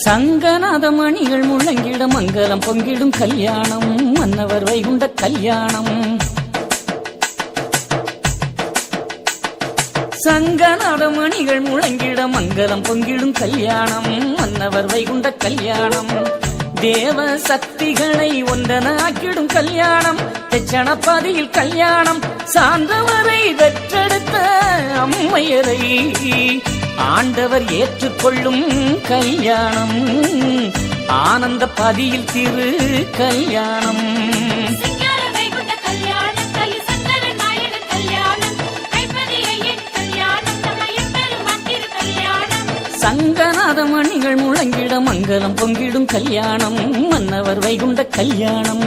சங்கநாத மணிகள் முழங்கிட மங்களம் பொங்கிடும் கல்யாணம் மன்னவர் வைகுண்ட கல்யாணம். சங்கநாத மணிகள் முழங்கிட மங்களம் பொங்கிடும் கல்யாணம் மன்னவர் வைகுண்ட கல்யாணம். தேவ சக்திகளை ஒன்றனாக்கிடும் கல்யாணம் தெச்சணப்பதியில் கல்யாணம். சார்ந்தவரை வெற்றெடுத்த அம்மையரை ஆண்டவர் ஏற்றுக்கொள்ளும் கல்யாணம் ஆனந்த பதியில் திரு கல்யாணம். சங்கநாத மணிகள் முழங்கிட மங்களம் பொங்கிடும் கல்யாணம் மன்னவர் வைகுண்ட கல்யாணம்.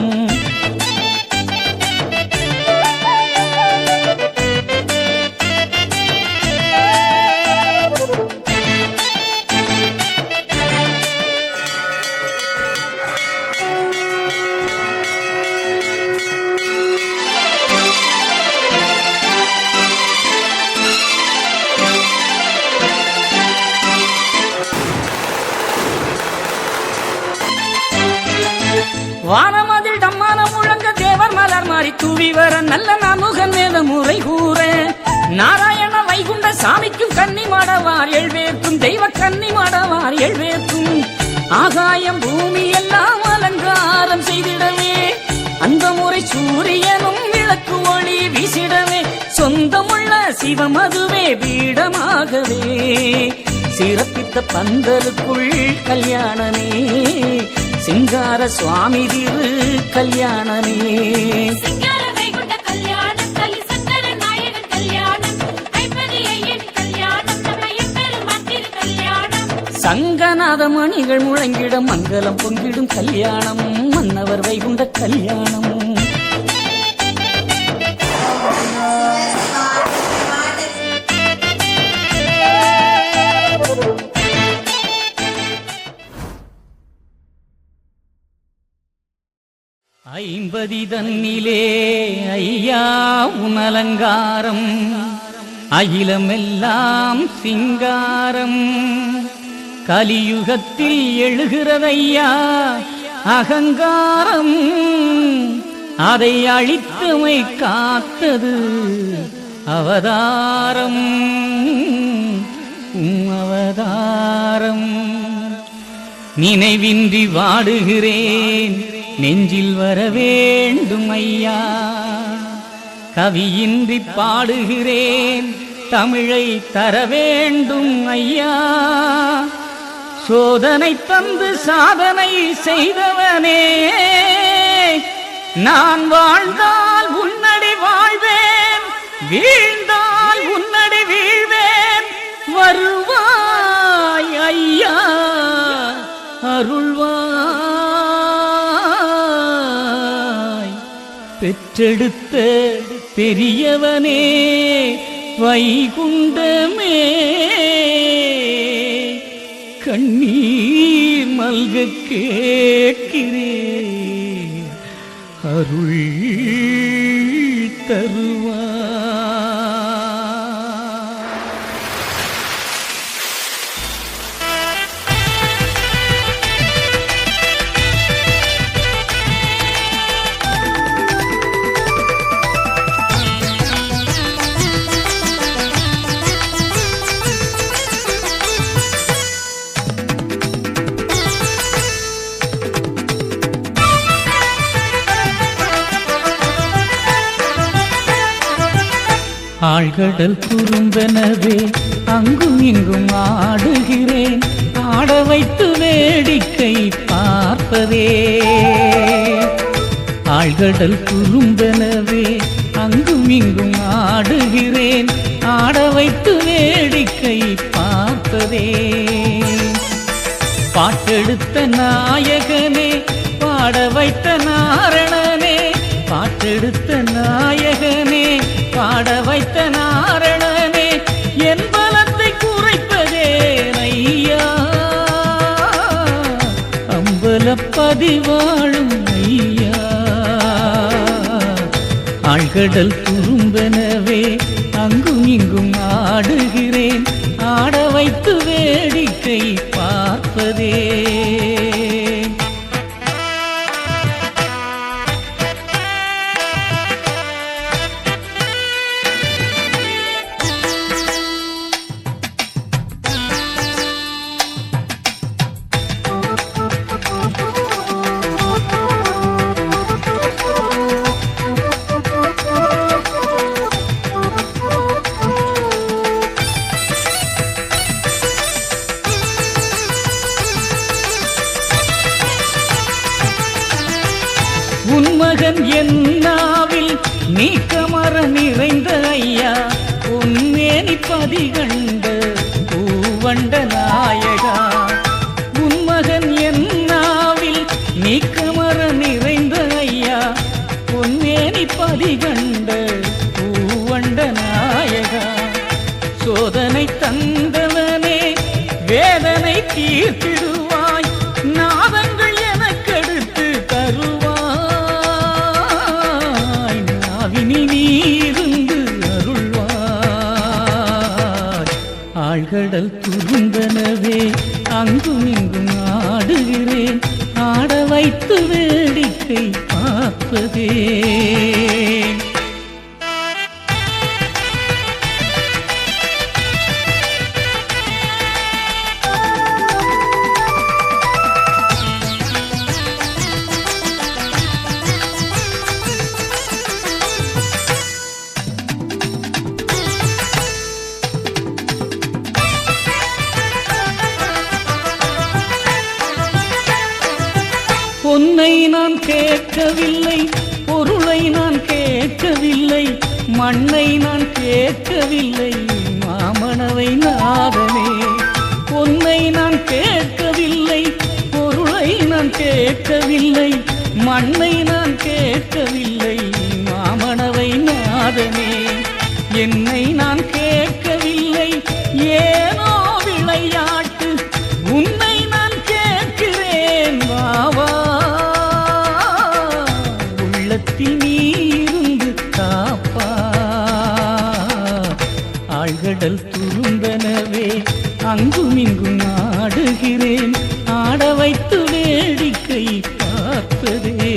வானமதில் டம்மான முழங்க தேவர் மலர் மாறி தூவி வர நல்ல நாமுகன் வேத முறை கூற நாராயண வைகுண்ட சாமிக்கும் கன்னி மாடவார் எழுவேற்கும் தெய்வ கன்னி மாடவார் எழுவேற்கும். ஆகாயம் பூமி எல்லாம் அலங்காரம் செய்திடவே அந்த முறை சூரியனும் விளக்கு ஒளி வீசிடவே சொந்தமுள்ள சிவமதுவே பீடமாகவே சிறப்பித்த பந்தலுக்குள் கல்யாணனே சிங்கார சுவாமி திரு கல்யாணனே. சங்கநாத மணிகள் முழங்கிட மங்களம் பொங்கிடும் கல்யாணம் மன்னவர் வைகுண்ட கல்யாணம். ஐம்பதி தன்னிலே ஐயா உனலங்காரம் அகிலமெல்லாம் சிங்காரம் கலியுகத்தில் எழுகிறதையா அகங்காரம் அதை அழித்தமை காத்தது அவதாரம் அவதாரம். நினைவின்றி வாடுகிறேன் நெஞ்சில் வர வேண்டும் ஐயா கவியின்றி பாடுகிறேன் தமிழை தர வேண்டும் ஐயா. சோதனை தந்து சாதனை செய்தவனே நான் வாழ்ந்தால் உன்னடி வாழ்வேன் வீழ்ந்தால் உன்னடி வீழ்வேன் வருவாய் ஐயா அருள்வாய். பெற்றெடுத்த பெரியவனே வைகுண்டமே கண்ணீர் மல்க கேட்கிறேன் அருள் தருவாய். ஆழ்கடல் குறும்பெனவே அங்கும் இங்கும் ஆடுகிறேன் ஆட வைத்து வேடிக்கை பார்ப்பதே. ஆழ்கடல் குறும்பெனவே அங்கும் இங்கும் ஆடுகிறேன் ஆட வைத்து வேடிக்கை பார்ப்பதே. பாட்டெடுத்த நாயகனே பாட வைத்த நாரணனே பாட்டெடுத்த நாயகனே பாட வைத்த நாரணனே என் பலத்தை குறைப்பதே ஐயா அம்பலப்பதி வாழும் ஐயா. ஆழ்கடல் குறும்பெனவே அங்கும் இங்கும் ஆடுகிறேன் ஆட வைத்து வேடிக்கை பார்ப்பதே. உன்மகன் என்னாவில் நீக்கமர நிறைந்த ஐயா உன்மேனி பதிகண்ட பூவண்ட நாயகா. உன்மகன் என்னாவில் நீக்கமர நிறைந்த ஐயா உன்மேனி பதிகண்ட பூவண்ட நாயகா. சோதனை தந்தவனே வேதனை தீர்த்திடுவாய் நாதங்கள் எனக்கெடுத்து தருவாய். நாவினில் நீருந்து அருள்வாய். ஆழ்கடல் துருந்தனவே அங்கும் இங்கும் ஆடுகிறேன் ஆட வைத்து வேடிக்கை பார்ப்பதே. பொன்னை நான் கேட்கவில்லை பொருளை நான் கேட்கவில்லை மண்ணை நான் கேட்கவில்லை மாமணவை நாதனே. பொன்னை நான் கேட்கவில்லை பொருளை நான் கேட்கவில்லை மண்ணை நான் கேட்கவில்லை மாமணவை நாதனே. என்னை நான் கேட்கவில்லை ஏனோ விளையாட்டு உன்னை நான் கேட்கிறேன் வாவா. உள்ளத்தில் நீருந்து காப்பா. ஆழ்கடல் துருந்தனவே அங்கும் இங்கும் ஆடுகிறேன் ஆட வைத்து வேடிக்கை பார்ப்பதே.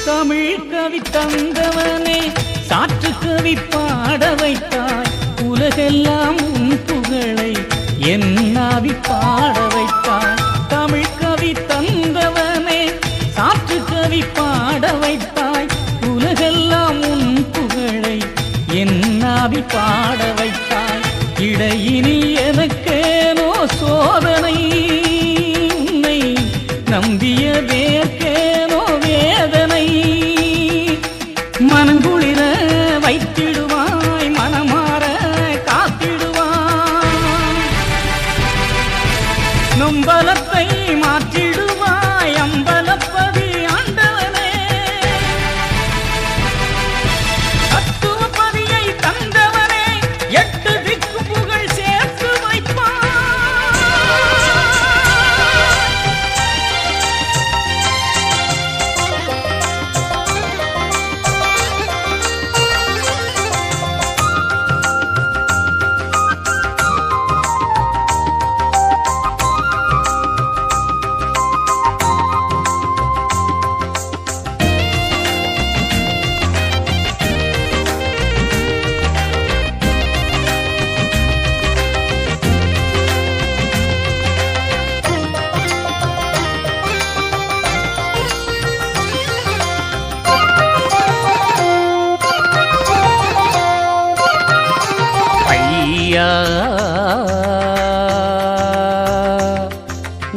தமிழ் கவி தந்தவனே சாற்று கவி பாட வைத்தாய் உலகெல்லாம் உன் புகழை என்னாவி பாட வைத்தாய். தமிழ் கவி தந்தவனே சாற்று கவி பாட வைத்தாய் உலகெல்லாம் உன் புகழை என்னாவி பாட வைத்தாய். இடையினில் எனக்கேனோ சோதனை உன்னை நம்பியதேற்கேனோ வேதனை. மனங்குளிர வைத்திடுவாய் மனமாற காத்திடுவாய். நொம்பலத்தை மாற்றிடுவாய் அம்பலப்பதி ஆண்டவனே. தத்துவப்பதியை தந்தவனே எட்டு திக்கு புகழ் சேர்த்து வைப்பாய்.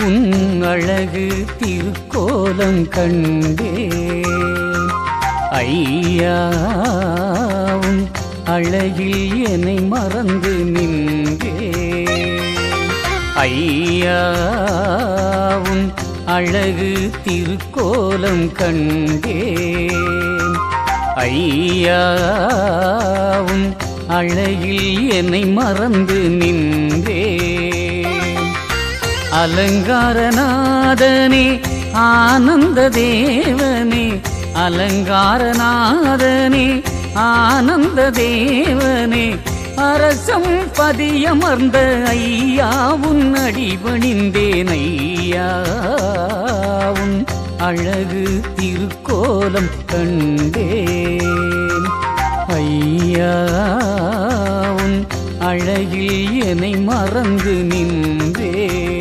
உன் அழகு திருக்கோலம் கண்டேன் ஐயா. உன் அழகில் என்னை மறந்து நின்றேன். ஐயா உன் அழகு திருக்கோலம் கண்டேன். ஐயா உன் அழகில் என்னை மறந்து நின்றேன். அலங்காரநாதனே ஆனந்த தேவனே, அலங்காரநாதனே ஆனந்த தேவனே, அரசம் பதியமர்ந்த ஐயா உன் அடிபணிந்தேன். ஐயா உன் அழகு திருக்கோலம் கண்டேன். ஐயா உன் அழகில் என்னை மறந்து நின்றேன்.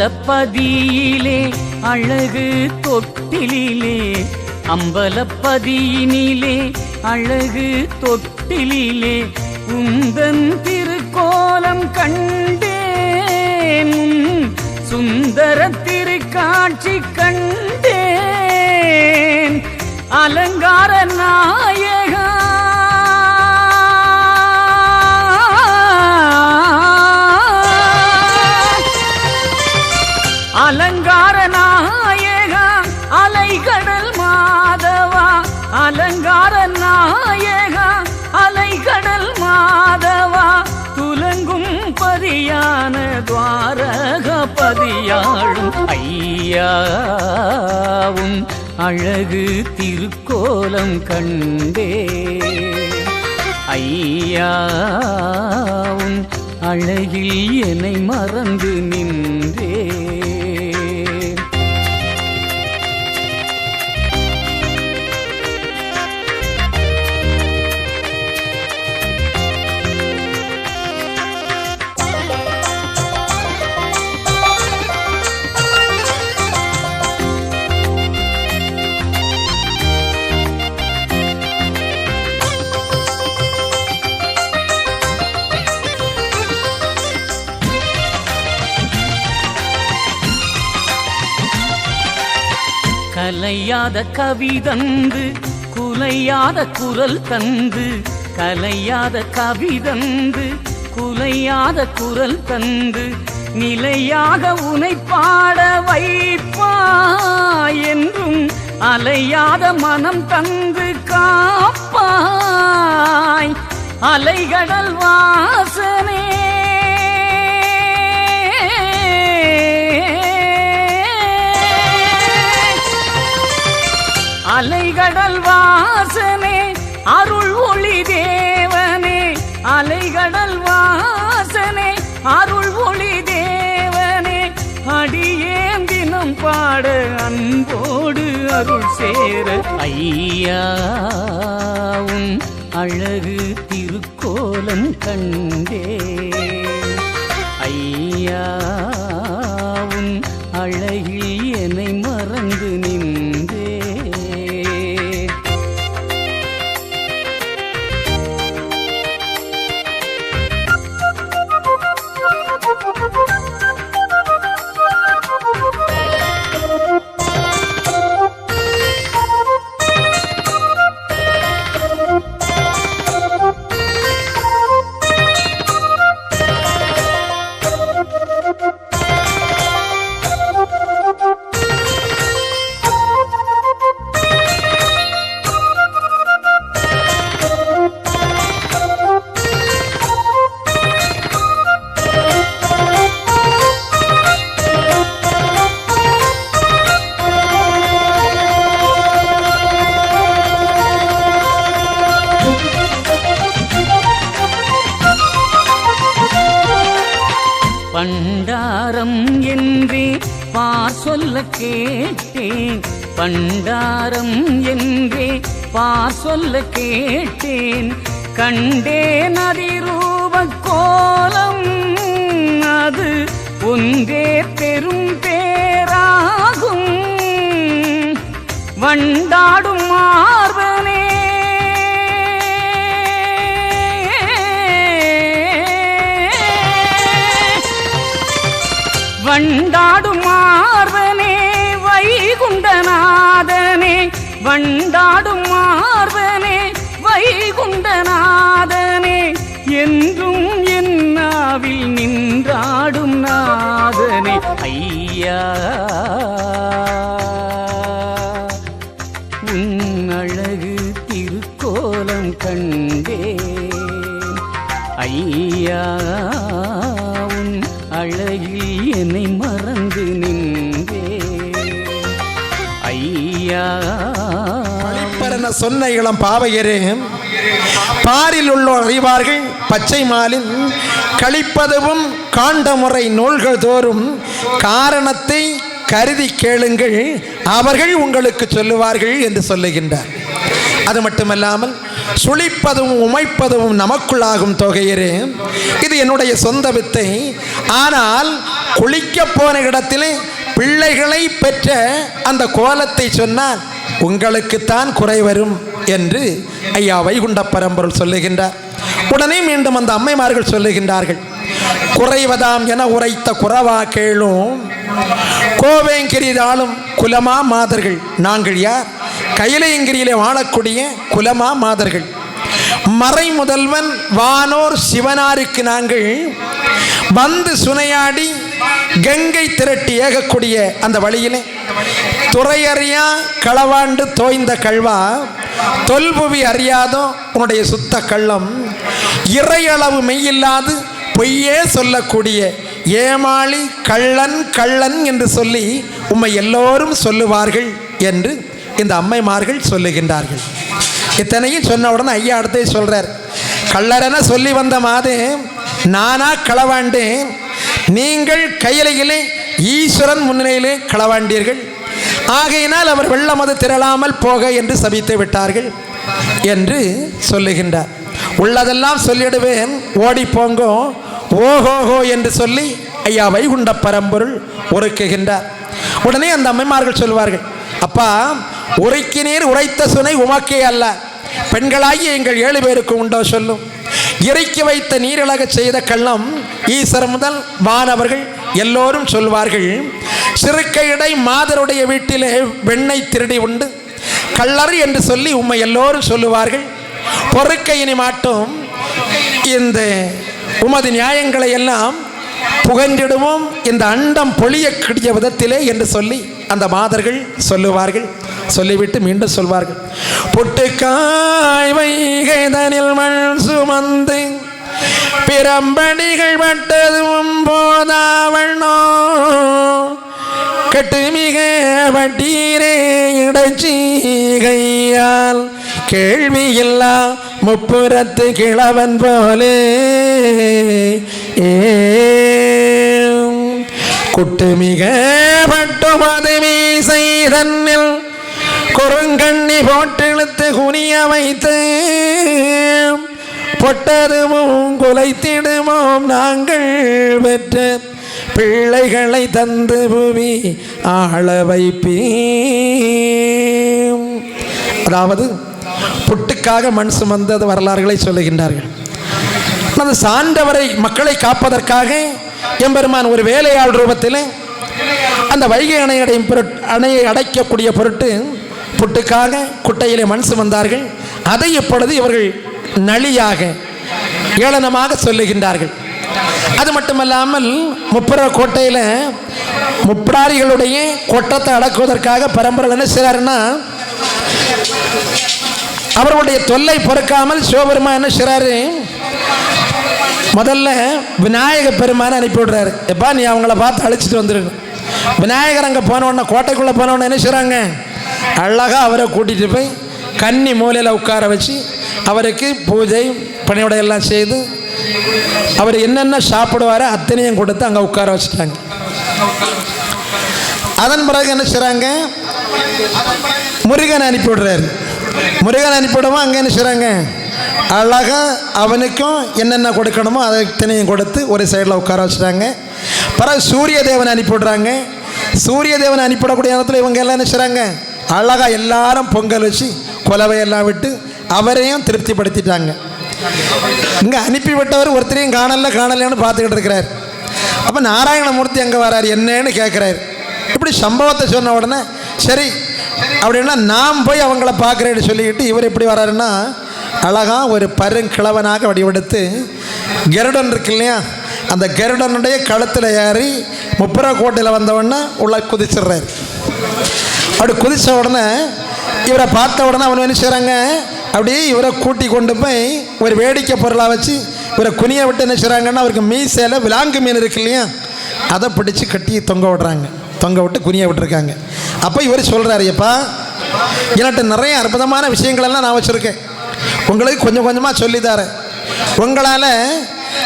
அம்பலப்பதியிலே அழகு தொட்டிலே, அம்பலப்பதியினிலே அழகு தொட்டிலே, உந்தன் திருக்கோலம் கண்டேன். சுந்தர திருக்காட்சி கண்டேன். அலங்கார நாயகா அலங்கார நாயகா, அலைகடல் மாதவா, அலங்கார நாயகா, அலைகடல் மாதவா, துலங்கும் பதியான துவாரக பதியாளும் ஐயா உன் அழகு திருக்கோலம் கண்டேன். ஐயா உன் அழகில் என்னை மறந்து நின்றேன். கலையாத கவி தந்து குலையாத குரல் தந்து, கலையாத கவி தந்து குலையாத குரல் தந்து, நிலையாக உனை பாட வைப்பாய் என்றும் அலையாத மனம் தந்து காப்பாய். அலைகடல் வாசனே அலைகடல் வாசனே, அருள் ஒளி தேவனே, அலைகடல் வாசனே, அருள் ஒளி தேவனே, அடியேன் தினம் பாட அன்போடு அருள் சேர ஐயா உன் அழகு திருக்கோலம் கண்டேன். ஐயா உன் அழகில் என்னை மறந்து நின்றேன். பண்டாரம் என்றே பார் சொல்ல கேட்டேன், பண்டாரம் என்றே பார் சொல்ல கேட்டேன். கண்டேன் அதிரூப உருவக்கோலம் அது ஒன்றே பெரும் பேராகும். வண்டாடும் மார்பனே வண்டாடும் மார்பனே வைகுண்டநாதனே, வண்டாடும் மார்பனே வைகுண்டநாதனே, என்றும் என்னாவில் நின்றாடும் நாதனே. ஐயா உன் அழகு திருக்கோலம் கண்டேன், ஐயா உன் அழகில் என்னை மறந்து நின்றேன், ஐயா சொன்ன இளம் பாவையரே, பாரில் உள்ளோர் அறிவார்கள் பச்சை மாலின் கழிப்பதுவும் காண்டமுறை நூல்கள் தோறும் காரணத்தை கருதி கேளுங்கள், அவர்கள் உங்களுக்கு சொல்லுவார்கள் என்று சொல்லுகின்றார். அது மட்டுமல்லாமல் சுழிப்பதும் உமைப்பதும் நமக்குள்ளாகும் தொகையரே, இது என்னுடைய சொந்த வித்தை. ஆனால் குளிக்க போன இடத்திலே பிள்ளைகளை பெற்ற அந்த கோலத்தை சொன்னால் உங்களுக்குத்தான் குறை வரும் என்று ஐயா வைகுண்ட பரம்பொருள் சொல்லுகின்றார். உடனே மீண்டும் அந்த அம்மைமார்கள் சொல்லுகின்றார்கள், குறைவதாம் என உரைத்த குறவா கேளும், கோவேங்கிரிதாலும் குலமா மாதர்கள் நாங்கள் யார், கையிலையங்கிரியிலே வாழக்கூடிய குலமா மாதர்கள், மறை முதல்வன் வானோர் சிவனாருக்கு நாங்கள் வந்து சுனையாடி கங்கை திரட்டி ஏகக்கூடிய அந்த வழியிலே துறையறியா களவாண்டு தோய்ந்த கல்வா, தொல்புவி அறியாதோ உன்னுடைய சுத்த கள்ளம், இறையளவு மெய்யில்லாது பொய்யே சொல்லக்கூடிய ஏமாளி கள்ளன் கள்ளன் என்று சொல்லி உம்மை எல்லோரும் சொல்லுவார்கள் என்று இந்த அம்மைமார்கள் சொல்லுகின்றார்கள். இத்தனையும் சொன்ன உடனே ஐயா அடுத்தே சொல்றார், கள்ளரென சொல்லி வந்த மாதே நானா களவாண்டேன், நீங்கள் கையிலையிலே ஈஸ்வரன் முன்னிலையிலே களவாண்டீர்கள், ஆகையினால் அவர் வெள்ளமது திரளாமல் போக என்று சபித்து விட்டார்கள் என்று சொல்லுகின்றார். உள்ளதெல்லாம் சொல்லிடுவேன், ஓடி போங்கோ ஓஹோஹோ என்று சொல்லி ஐயா வைகுண்ட பரம்பொருள் உரைக்குகின்றார். உடனே அந்த அம்மைமார்கள் சொல்வார்கள், அப்பா உரைக்கினீர் உரைத்த சுனை உமக்கே அல்ல, பெண்களாகி எங்கள் 7 பேருக்கு உண்டோ சொல்லும், இறைக்கி வைத்த நீரிழக செய்த கள்ளம் ஈஸ்வர முதல் வானவர்கள் எல்லோரும் சொல்வார்கள். சிறுக்கையிடை மாதருடைய வீட்டிலே வெண்ணெய் திருடி உண்டு கள்ளர் என்று சொல்லி உம்மை எல்லோரும் சொல்லுவார்கள். பொறுக்கையினி மாட்டும் இந்த உமது நியாயங்களை எல்லாம் புகன்றிடுவோம் இந்த அண்டம் பொழியக்கூடிய விதத்திலே என்று சொல்லி அந்த மாதர்கள் சொல்லுவார்கள். சொல்லிவிட்டு மீண்டும் சொல்வார்கள், புட்டுக்காய் வைகைதனில் மண் சுமந்து பிரம்படிகள் பட்டதும் போதாவண்ணோ, கட்டுமிக வட்டீரே இடச்சீகையால் கேள்வியில்லா முப்புறத்து கிழவன் போலே, குட்டுமிக பட்டுமது மீசை தன்னில் குறுங்கண்ணி போட்டெழுத்து குனிய வைத்து பொட்டதுமும் குலைத்திடுமோம் நாங்கள் பெற்ற பிள்ளைகளை தந்து புவி ஆள வைப்பீம். அதாவது புட்டுக்காக மண் சுமந்தது வரலாறுகளை சொல்லுகின்றார்கள். அது சான்றவரை மக்களை காப்பதற்காக எம்பெருமான் ஒரு வேலையாள் ரூபத்தில் அந்த வைகை அணையை அடைக்கக்கூடிய பொருட்டு புட்டுக்காக குட்டையிலே மண் சுமந்தார்கள். அதை இப்பொழுது இவர்கள் நளியாக ஏளனமாக சொல்லுகின்றார்கள். அது மட்டுமல்லாமல் முப்புற கோட்டையில் முப்படாரிகளுடைய கொட்டத்தை அடக்குவதற்காக பரம்பரை என்ன செய்றாருன்னா, அவர்களுடைய தொல்லை பொறுக்காமல் சிவபெருமான் என்ன செய்றாரு, முதல்ல விநாயக பெருமானை அனுப்பிவிடுறாரு. எப்பா நீ அவங்கள பார்த்து அழைச்சிட்டு வந்துருக்கு. விநாயகர் அங்கே போனவுடனே கோட்டைக்குள்ளே போனவுடனே என்ன செய்கிறாங்க, அழகாக அவரை கூட்டிகிட்டு போய் கன்னி மூலையில் உட்கார வச்சு அவருக்கு பூஜை பணியோடையெல்லாம் செய்து அவர் என்னென்ன சாப்பிடுவாரோ அத்தனையும் கொடுத்து அங்கே உட்கார வச்சுட்டாங்க. அதன் பிறகு என்ன செய்கிறாங்க, முருகன் அனுப்பிவிடுறாரு. முருகன் அனுப்பிவிடவும் அங்கே என்ன செய்கிறாங்க, அழகாக அவனுக்கும் என்னென்ன கொடுக்கணுமோ அதை இத்தனையும் கொடுத்து ஒரு சைடில் உட்கார வச்சுட்டாங்க. பிறகு சூரிய தேவனை அனுப்பிவிடுறாங்க. சூரிய தேவனை அனுப்பிவிடக்கூடிய நேரத்தில் இவங்க எல்லாம் என்ன செய்கிறாங்க, அழகாக எல்லாரும் பொங்கல் வச்சு குலவையெல்லாம் விட்டு அவரையும் திருப்திப்படுத்திட்டாங்க. இங்கே அனுப்பிவிட்டவர் ஒருத்தரையும் காணலைன்னு பார்த்துக்கிட்டு இருக்கிறார். அப்போ நாராயணமூர்த்தி அங்கே வராரு, என்னன்னு கேட்குறாரு. இப்படி சம்பவத்தை சொன்ன உடனே சரி அப்படின்னா நான் போய் அவங்கள பார்க்குறேன்னு சொல்லிக்கிட்டு இவர் எப்படி வராருன்னா அழகாக ஒரு பருங்கிழவனாக வடிவெடுத்து கருடன் இருக்கு இல்லையா, அந்த கருடனுடைய கழுத்தில் ஏறி முப்புரக்கோட்டையில் வந்தவொடனே உள்ள குதிச்சிடுறாரு. அப்படி குதித்த உடனே இவரை பார்த்த உடனே அவன் என்ன செய்கிறாங்க, அப்படியே இவரை கூட்டி கொண்டு போய் ஒரு வேடிக்கை பொருளாக வச்சு இவரை குனியை விட்டு என்ன செய்கிறாங்கன்னா அவருக்கு மீசையில் விலாங்கு மீன் இருக்கு இல்லையா, அதை பிடிச்சி கட்டி தொங்க விடுறாங்க. தொங்க விட்டு குனியை விட்டுருக்காங்க. அப்போ இவர் சொல்கிறாரு, எப்பா என்கிட்ட நிறைய அற்புதமான விஷயங்களெல்லாம் நான் வச்சுருக்கேன், உங்களுக்கு கொஞ்சம் கொஞ்சமாக சொல்லித்தாரேன். உங்களால்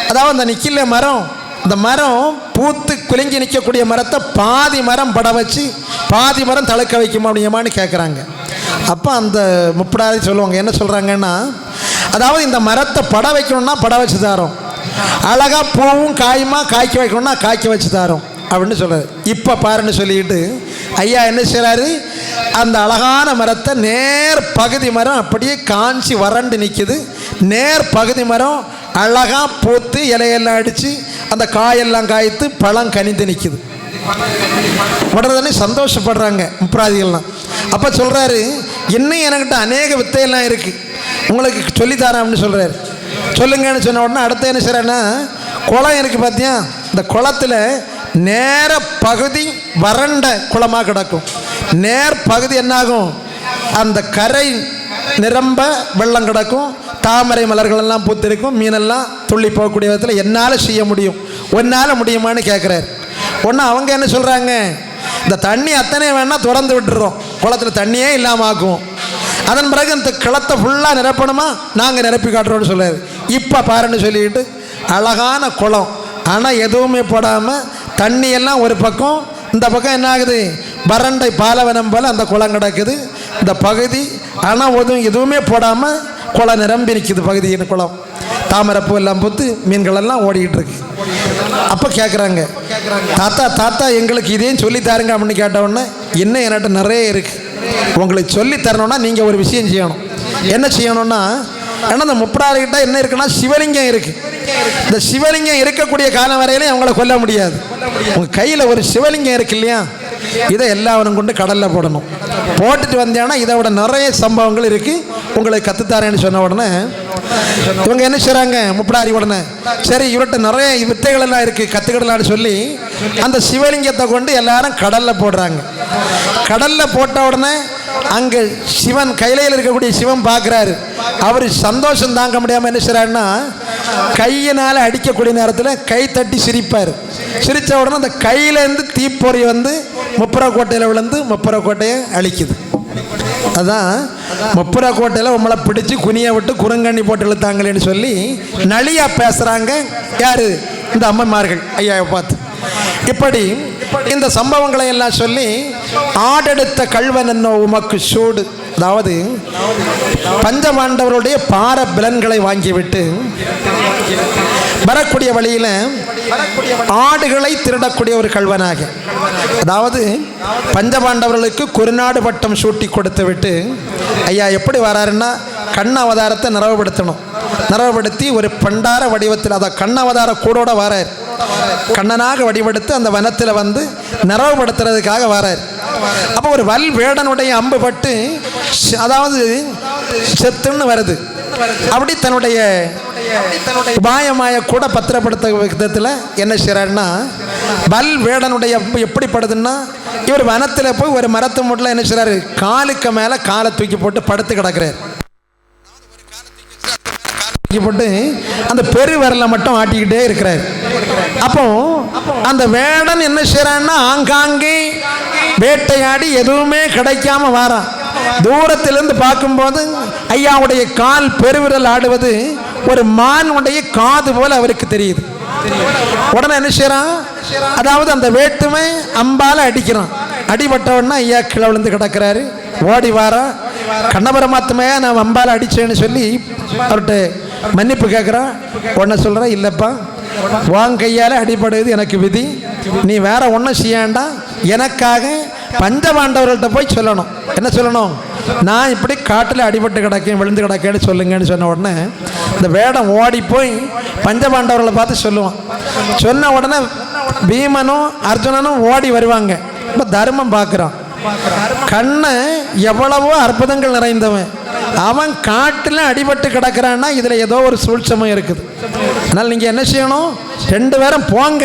அதாவது அந்த நிற்கல மரம், இந்த மரம் பூத்து குலுங்கி நிற்கக்கூடிய மரத்தை பாதி மரம் பட வச்சு பாதி மரம் தழுக்க வைக்குமா அப்படியமான்னு கேட்குறாங்க. அப்போ அந்த முப்படாதி சொல்லுவாங்க, என்ன சொல்கிறாங்கன்னா, அதாவது இந்த மரத்தை பட வைக்கணும்னா பட வச்சு தாரோம், அழகாக பூவும் காயுமா காய்க்க வைக்கணும்னா காய்க்க வச்சு தாரோம் அப்படின்னு சொல்கிறார். இப்போ பாருன்னு சொல்லிக்கிட்டு ஐயா என்ன செய்கிறாரு, அந்த அழகான மரத்தை நேர் பகுதி மரம் அப்படியே காஞ்சி வறண்டு நிற்கிது, நேர் பகுதி மரம் அழகாக பூத்து இலையெல்லாம் அடித்து அந்த காயெல்லாம் காய்த்து பழம் கனிந்து நிற்கிது. உடனே சந்தோஷப்படுறாங்க முப்பராதிகள்லாம். அப்போ சொல்கிறாரு, இன்னும் என்கிட்ட அநேக வித்தையெல்லாம் இருக்குது, உங்களுக்கு சொல்லித்தரேன் அப்படின்னு சொல்கிறாரு. சொல்லுங்கன்னு சொன்ன உடனே அடுத்த என்ன செய்கிறேன்னா, குளம் இருக்குது பார்த்தியா, இந்த குளத்தில் நேர பகுதி வறண்ட குளமாக கிடக்கும், நேர் பகுதி என்னாகும், அந்த கரை நிரம்ப வெள்ளம் கிடக்கும், தாமரை மலர்களெல்லாம் பூத்திருக்கும், மீனெல்லாம் துள்ளி போகக்கூடிய விதத்தில் என்னால் செய்ய முடியும், ஒன்னால் முடியுமான்னு கேட்குறாரு. ஒன்று அவங்க என்ன சொல்கிறாங்க, இந்த தண்ணி அத்தனை வேணால் திறந்து விட்டுறோம், குளத்தில் தண்ணியே இல்லாமல் ஆக்குவோம், அதன் பிறகு இந்த கிளத்தை ஃபுல்லாக நிரப்பணுமா நாங்கள் நிரப்பி காட்டுறோன்னு சொல்கிறாரு. இப்போ பாருன்னு சொல்லிக்கிட்டு அழகான குளம், ஆனால் எதுவுமே போடாமல் தண்ணியெல்லாம் ஒரு பக்கம், இந்த பக்கம் என்ன ஆகுது, வறண்டை பாலவனம் போல் அந்த குளம் கிடக்குது. இந்த பகுதி ஆனால் எதுவுமே போடாமல் குளம் நிரம்பி நிற்கிது, பகுதியின் குளம் தாமரைப்பூ எல்லாம் பூத்து மீன்களெல்லாம் ஓடிக்கிட்டு இருக்கு. அப்போ கேட்குறாங்க, தாத்தா எங்களுக்கு இதையும் சொல்லித்தாருங்க அப்படின்னு கேட்டவுடனே, இன்னும் என்கிட்ட நிறைய இருக்குது, உங்களுக்கு சொல்லி தரணும்னா நீங்கள் ஒரு விஷயம் செய்யணும். என்ன செய்யணும்னா, ஏன்னா இந்த முப்படாரிக்கிட்ட என்ன இருக்குன்னா சிவலிங்கம் இருக்குது. இந்த சிவலிங்கம் இருக்கக்கூடிய காலம் வரையிலையும் அவங்கள கொல்ல முடியாது. உங்கள் கையில் ஒரு சிவலிங்கம் இருக்கு இல்லையா, இதை எல்லாவரும் கொண்டு கடலில் போடணும். போட்டுட்டு வந்தேன்னா இதை விட நிறைய சம்பவங்கள் இருக்குது, உங்களுக்கு கற்றுத்தாரேன்னு சொன்ன உடனே இவங்க என்ன செய்கிறாங்க, முப்படாரி உடனே சரி இவர்கிட்ட நிறைய வித்தைகள் எல்லாம் இருக்குது கற்றுக்கிடலான்னு சொல்லி அந்த சிவலிங்கத்தை கொண்டு எல்லாரும் கடலில் போடுறாங்க. கடலில் போட்ட உடனே அங்கே சிவன் கையிலையில் இருக்கக்கூடிய சிவன் பார்க்குறாரு. அவர் சந்தோஷம் தாங்க முடியாமல் என்ன செய்கிறாருன்னா, கையினால் அடிக்கக்கூடிய நேரத்தில் கை தட்டி சிரிப்பார். சிரித்த உடனே அந்த கையிலேருந்து தீப்பொறி வந்து முப்புரக்கோட்டையில் விழுந்து முப்புரக்கோட்டையை அழிக்குது. அதான் முப்புரக்கோட்டையில் உங்களை பிடிச்சி குனியை விட்டு குறுங்கண்ணி போட்டு இழுத்தாங்களேன்னு சொல்லி நளியா பேசுகிறாங்க. யார், இந்த அம்மன்மார்கள் ஐயாவை பார்த்து. இப்படி இந்த சம்பவங்களை எல்லாம் சொல்லி ஆடெடுத்த கல்வன் என்னோ உமக்கு சூடு, அதாவது பஞ்சபாண்டவருடைய பார பிலன்களை வாங்கிவிட்டு வரக்கூடிய வழியில் ஆடுகளை திருடக்கூடிய ஒரு கல்வனாக, அதாவது பஞ்சபாண்டவர்களுக்கு குறுநாடு பட்டம் சூட்டி கொடுத்து விட்டு ஐயா எப்படி வராருன்னா, கண்ண அவதாரத்தை நிறைவுபடுத்தணும், நிறைவுபடுத்தி ஒரு பண்டார வடிவத்தில், அதை கண்ண அவதார கூடோட வரார், கண்ணனாக வடிவெடுத்து அந்த வனத்தில் வந்து நிறைவுபடுத்துறதுக்காக வரார். அப்போ ஒரு வல் வேடனுடைய அம்பு பட்டு அதாவது செத்துன்னு வருது. அப்படி தன்னுடைய உபாயமாய கூட பத்திரப்படுத்த விதத்தில் என்ன செய்கிறாருன்னா, வல் வேடனுடைய அம்பு எப்படி படுதுன்னா, இவர் வனத்தில் போய் ஒரு மரத்து மூட்டில் என்ன செய்கிறாரு, காலுக்கு மேலே காலை தூக்கி போட்டு படுத்து கிடக்கிறார். போட்டு அந்த பெரு விரலை மட்டும் ஆட்டிக்கிட்டே இருக்கிறார். அப்போ அந்த வேடன் என்ன செய்யறான்னா, ஆங்காங்கே வேட்டையாடி எதுவுமே கிடைக்காம வாரான். தூரத்திலிருந்து பார்க்கும்போது ஐயாவுடைய கால் பெருவிரல் ஆடுவது ஒரு மானுடைய காது போல அவருக்கு தெரியுது. உடனே என்ன செய்யறான், அதாவது அந்த வேட்டுமை அம்பால அடிக்கிறான். அடிபட்டவன்னா ஐயா கீழே விழுந்து கிடக்கிறாரு. ஓடி வாரா, கண்ண பரமாத்மையா நான் வம்பால் அடித்தேன்னு சொல்லி அவர்கிட்ட மன்னிப்பு கேட்குறான். உடனே சொல்கிறேன், இல்லைப்பா உன் கையால் அடிபடுது எனக்கு விதி, நீ வேற ஒன்றும் செய்யாண்டா, எனக்காக பஞ்சபாண்டவர்கள்ட்ட போய் சொல்லணும். என்ன சொல்லணும்? நான் இப்படி காட்டில் அடிபட்டு கிடக்கேன், விழுந்து கிடக்கேன்னு சொல்லுங்கன்னு சொன்ன உடனே இந்த வேடம் ஓடி போய் பஞ்சபாண்டவர்களை பார்த்து சொல்லுவான். சொன்ன உடனே பீமனும் அர்ஜுனனும் ஓடி வருவாங்க. இப்போ தர்மம் பார்க்குறான். கண்ணன் எவ்வளவோ அற்புதங்கள் நிறைந்தவன், அவன் காட்டில் அடிபட்டு கிடக்கிறான்னா இதில் ஏதோ ஒரு சூழ்ச்சமம் இருக்குது. அதனால் நீங்கள் என்ன செய்யணும்? 2 பேரும் போங்க,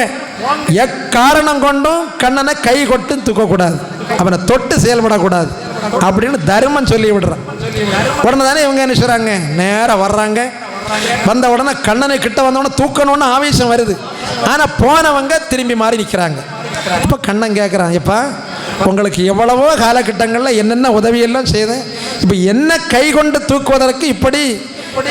எக்காரணம் கொண்டும் கண்ணனை கை கொட்டு தூக்கக்கூடாது, அவனை தொட்டு செயல்படக்கூடாது அப்படின்னு தர்மம் சொல்லி விடுறான். உடனே தானே இவங்க என்ன செய்கிறாங்க, நேராக வர்றாங்க. வந்த உடனே கண்ணனை கிட்ட வந்தவுடனே தூக்கணும்னு ஆவேசம் வருது. ஆனால் போனவங்க திரும்பி மாறி நிற்கிறாங்க. இப்போ கண்ணன் கேட்குறான், எப்பா உங்களுக்கு எவ்வளவோ காலகட்டங்களில் என்னென்ன உதவியெல்லாம் செய்தேன், இப்போ என்ன கை கொண்டு தூக்குவதற்கு இப்படி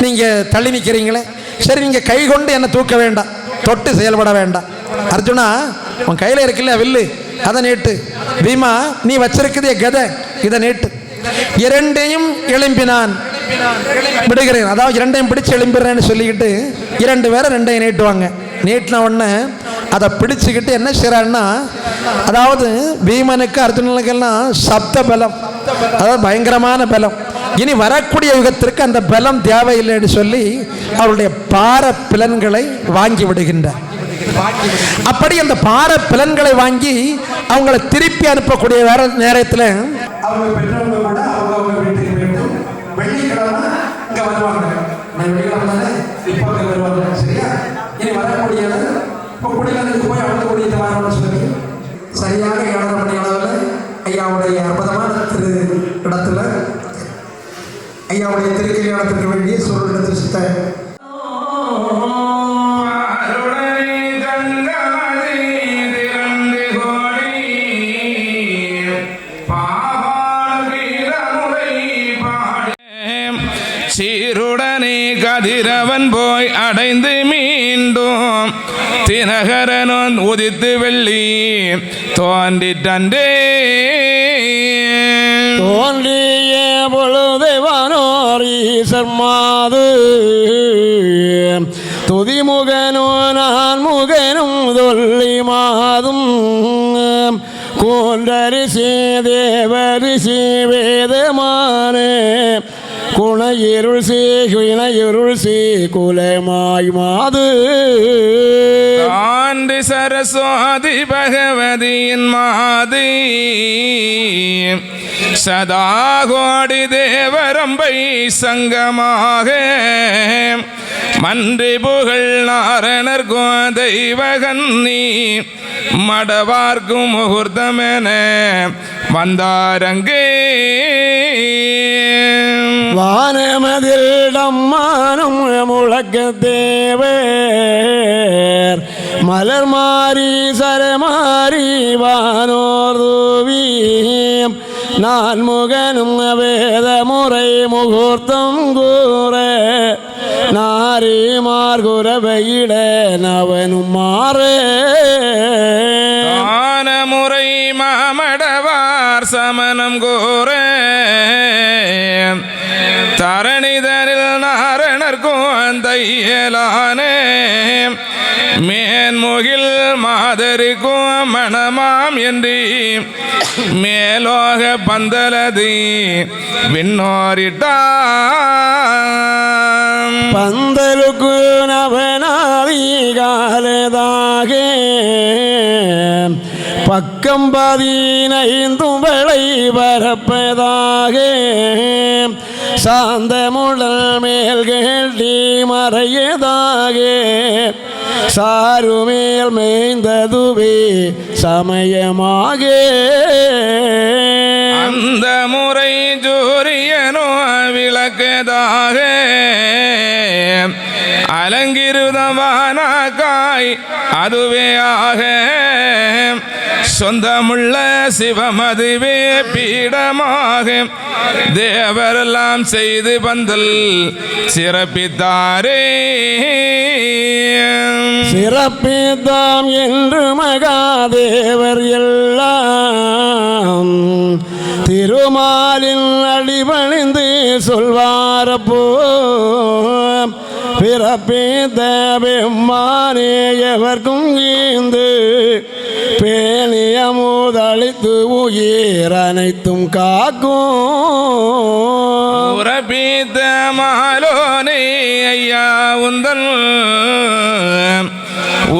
நீங்கள் தள்ளி நிற்கிறீங்களே, சரி நீங்கள் கை கொண்டு என்னை தூக்க வேண்டாம், தொட்டு செயல்பட வேண்டாம். அர்ஜுனா உன் கையில் இருக்குல்ல வில்லு, அதை நீட்டு. பீமா நீ வச்சிருக்குதே கதை, இதை நீட்டு. 2ஐயும் எழும்பினான் விடுகிறேன், அதாவது 2ஐயும் பிடிச்சு எழும்பிடுறேன்னு சொல்லிக்கிட்டு 2 பேரும் 2ஐயும் நீட்டுவாங்க. நீட்டின உடனே அதை பிடிச்சிக்கிட்டு என்ன செய்கிறான்னா, அதாவது பீமனுக்கு அர்ஜுனனுக்கெல்லாம் சப்த பலம், அதாவது பயங்கரமான பலம். இனி வரக்கூடிய யுகத்திற்கு அந்த பலம் தேவையில்லைன்னு சொல்லி அவருடைய பார பிலன்களை வாங்கி விடுகின்றார். அப்படி அந்த பார பிலன்களை வாங்கி அவங்களை திருப்பி அனுப்பக்கூடிய வேற நேரத்தில் அவங்க பெற்றவங்க கூட அவங்க வீட்டுக்கு வேண்டும். வெள்ளிக்கிழமை இங்கே வருவாங்க, வெள்ளிக்கிழமை இப்போ வருவாங்க. சரியா? இனி வரக்கூடிய இப்போ குடிகளுக்கு போய் அவங்க கூடிய வரணும்னு சொல்லி சரியாக 7:30 மணி அளவில் ஐயாவுடைய அற்புதமான இடத்துல ஐயாவுடைய திருக்கல்யாணத்திற்கு வேண்டிய சூழல் எடுத்து சுத்த சீருடனே கதிரவன் போய் அடைந்து மீண்டும் தினகரனும் உதித்து வெள்ளி தோன்றிட்டே தோன்றிய பொழுதுவானோர் ஈசர்மாது துதிமுகனும் நான் முகனும் தொல்லி மாதும் கோன்றரிசி தேவரிசி வேதமானே குணையிருள் சே குணையிருள் சே குலமாய் மாது ஆண்டு சரஸ்வதி பகவதியின் மாது சதா கோடி தேவரம்பை சங்கமாக மன்றி புகழ் நாரணர் தெய்வகன்னி மடவார்க்கும் முகூர்த்தமென வந்தாரங்கே வானமதில் நம்மானும் முழக்க தேவர் மலர் மாறி சரமாறி வானோர் தூவி நான் முகனும் வேத முறை முகூர்த்தம் கூற நாரி மார்குரவையிட நவனும் மாறே முறை மாமடவார் சமணம் கூற தரணிதனில் நாரணர்க்கும் தையலானே மேன்முகில் மாதரிக்கும் மணமாம் என்று மேலோக பந்தலதி விண்ணோரிட்டாம் பந்தலுக்கு நவனாதி காலதாக பக்கம் 15 வளை பரப்பதாக சாந்த முழல் மேல் கேள்வி மறையதாக சாருமேல் மேய்ந்ததுவே சமயமாக அந்த முறை ஜூரியனோ விளக்கதாக அலங்கிருதமானாக்காய் அதுவே ஆக சொந்தமுள்ள சிவமதுவே பீடமாக தேவரெல்லாம் செய்து பந்தல் சிறப்பித்தாரே சிறப்பித்தாம் என்று மகாதேவர் எல்லாம் திருமாலின் அடி பணிந்து சொல்வாரப்போ பிறப்பித்த பெம்மானே எவர்க்கும் ஈந்து பேணிய முதலித்து உயிர் அனைத்தும் காக்கும் உறப்பித்த மாலோனே ஐயா உந்தல்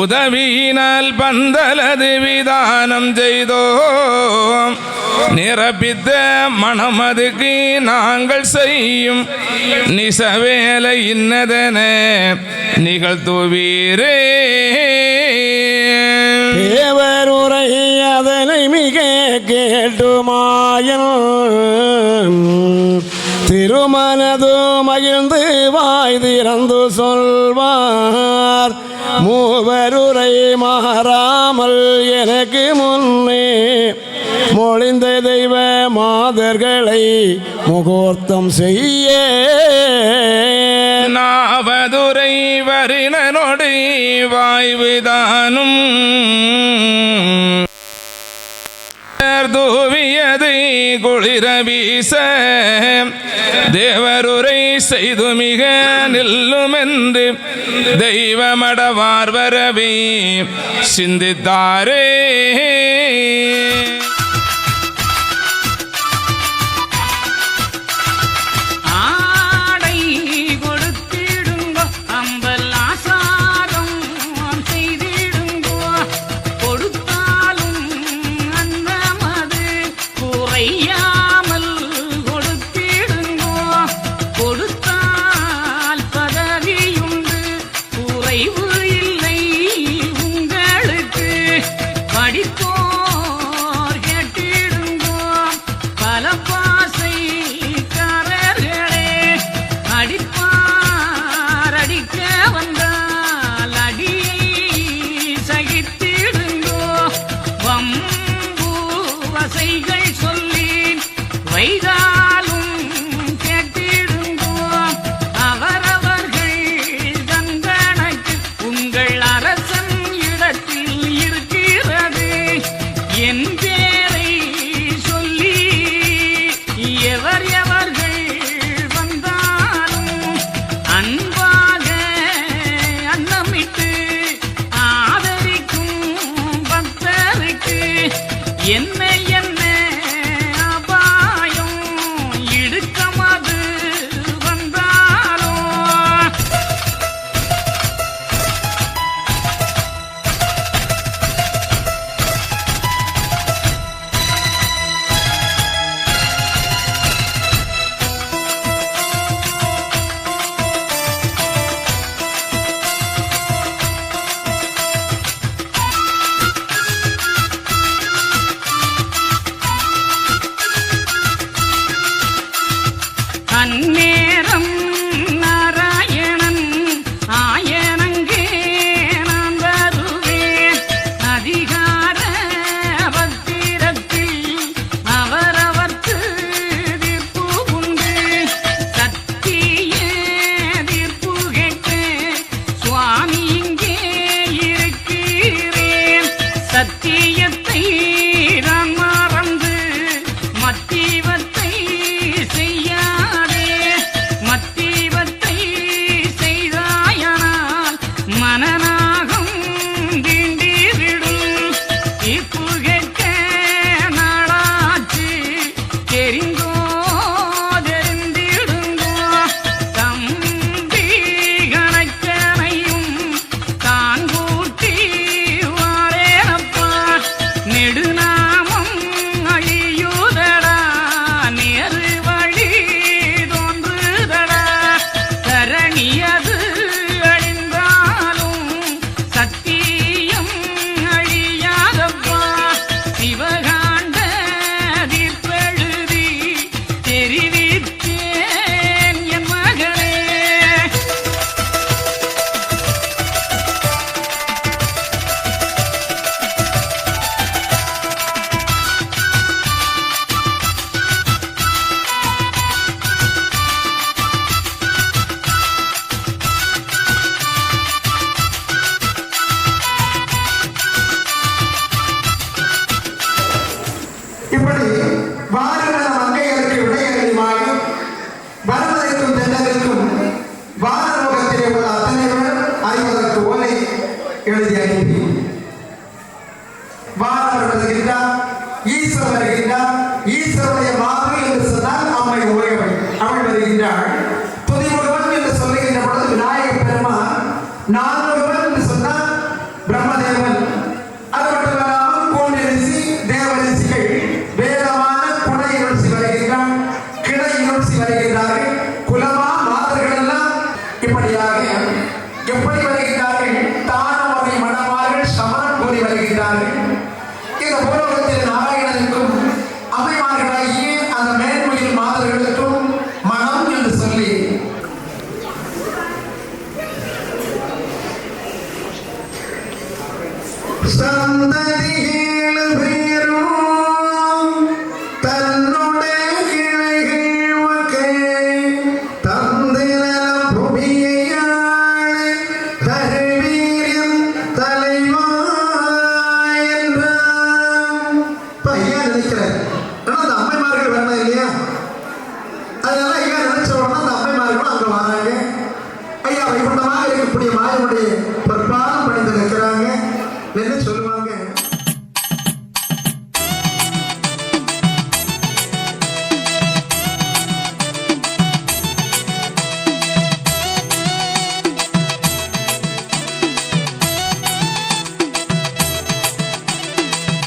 உதவியினால் பந்தலது விதானம் செய்தோம் நிரப்பித்த மனமதுக்கு நாங்கள் செய்யும் நிசவேலை இன்னதென நிகழ்த்துவீரே தேவருரை அதனை மிக கேட்டுமாயன் திருமனது மகிழ்ந்து வாய் திறந்து சொல்வார் மூவருரை மாறாமல் எனக்கு முன்னே மொழிந்த தெய்வ மாதர்களை முகூர்த்தம் செய்ய நாவதுரை வரினனொடு வாய்வுதானும் தூவியது குளிர வீச தேவருரை செய்து மிக நில்லுமென்று தெய்வமடவார் வரவி சிந்தித்தாரே இப்படி வாருங்கள் மங்கையருக்கு விடையறிமாயும் வருகின்றார், ஈஸ்வரர் வருகின்றார். ஈஸ்வருடைய மாதிரி என்று சொன்னால் அம்மை உரையவள், அவள் வருகின்றாள். துதிமுகவன் என்று சொல்லுகின்ற பொழுது விநாயக பெருமான், நான்முகவன் என்று சொன்னால் பிரம்மதேவன், அது மட்டும் இல்லாமல் கோன்றிசி தேவரிசிகள் வேதமான குடை ருசி வருகின்றார், கிளை ருசி வருகின்றார்கள். குலமா மாதர்கள் எல்லாம் இப்படியாக எப்படி வருகின்றார்கள்? தானவரை மணமார்கள் சமரம் கூறி வருகின்றார்கள். இந்த பூலோகத்தில் நாராயணனுக்கும் அம்மைமார்களாகிய அந்த மேன்மையில் மாதர்களுக்கும் மனம் என்று சொல்லி சந்ததிகள் பேரும் தன்னுடைய கிளைகள் மக்கள் தந்திரம் புவியையாள தருவீரியம் தலைவா என்றான். ஐயா நினைக்கிறார், ஆனா அந்த அம்மைமார்கள் வேணாம் இல்லையா? அதனால ஐயா நினைச்ச உடனே அந்த அம்மைமார்களும் அங்க வராங்க. ஐயா வைகுண்டமாக இருக்கக்கூடிய மாயனுடைய பொற்பாதம் பணிந்து நிற்கிறாங்க. என்ன சொல்லுவாங்க?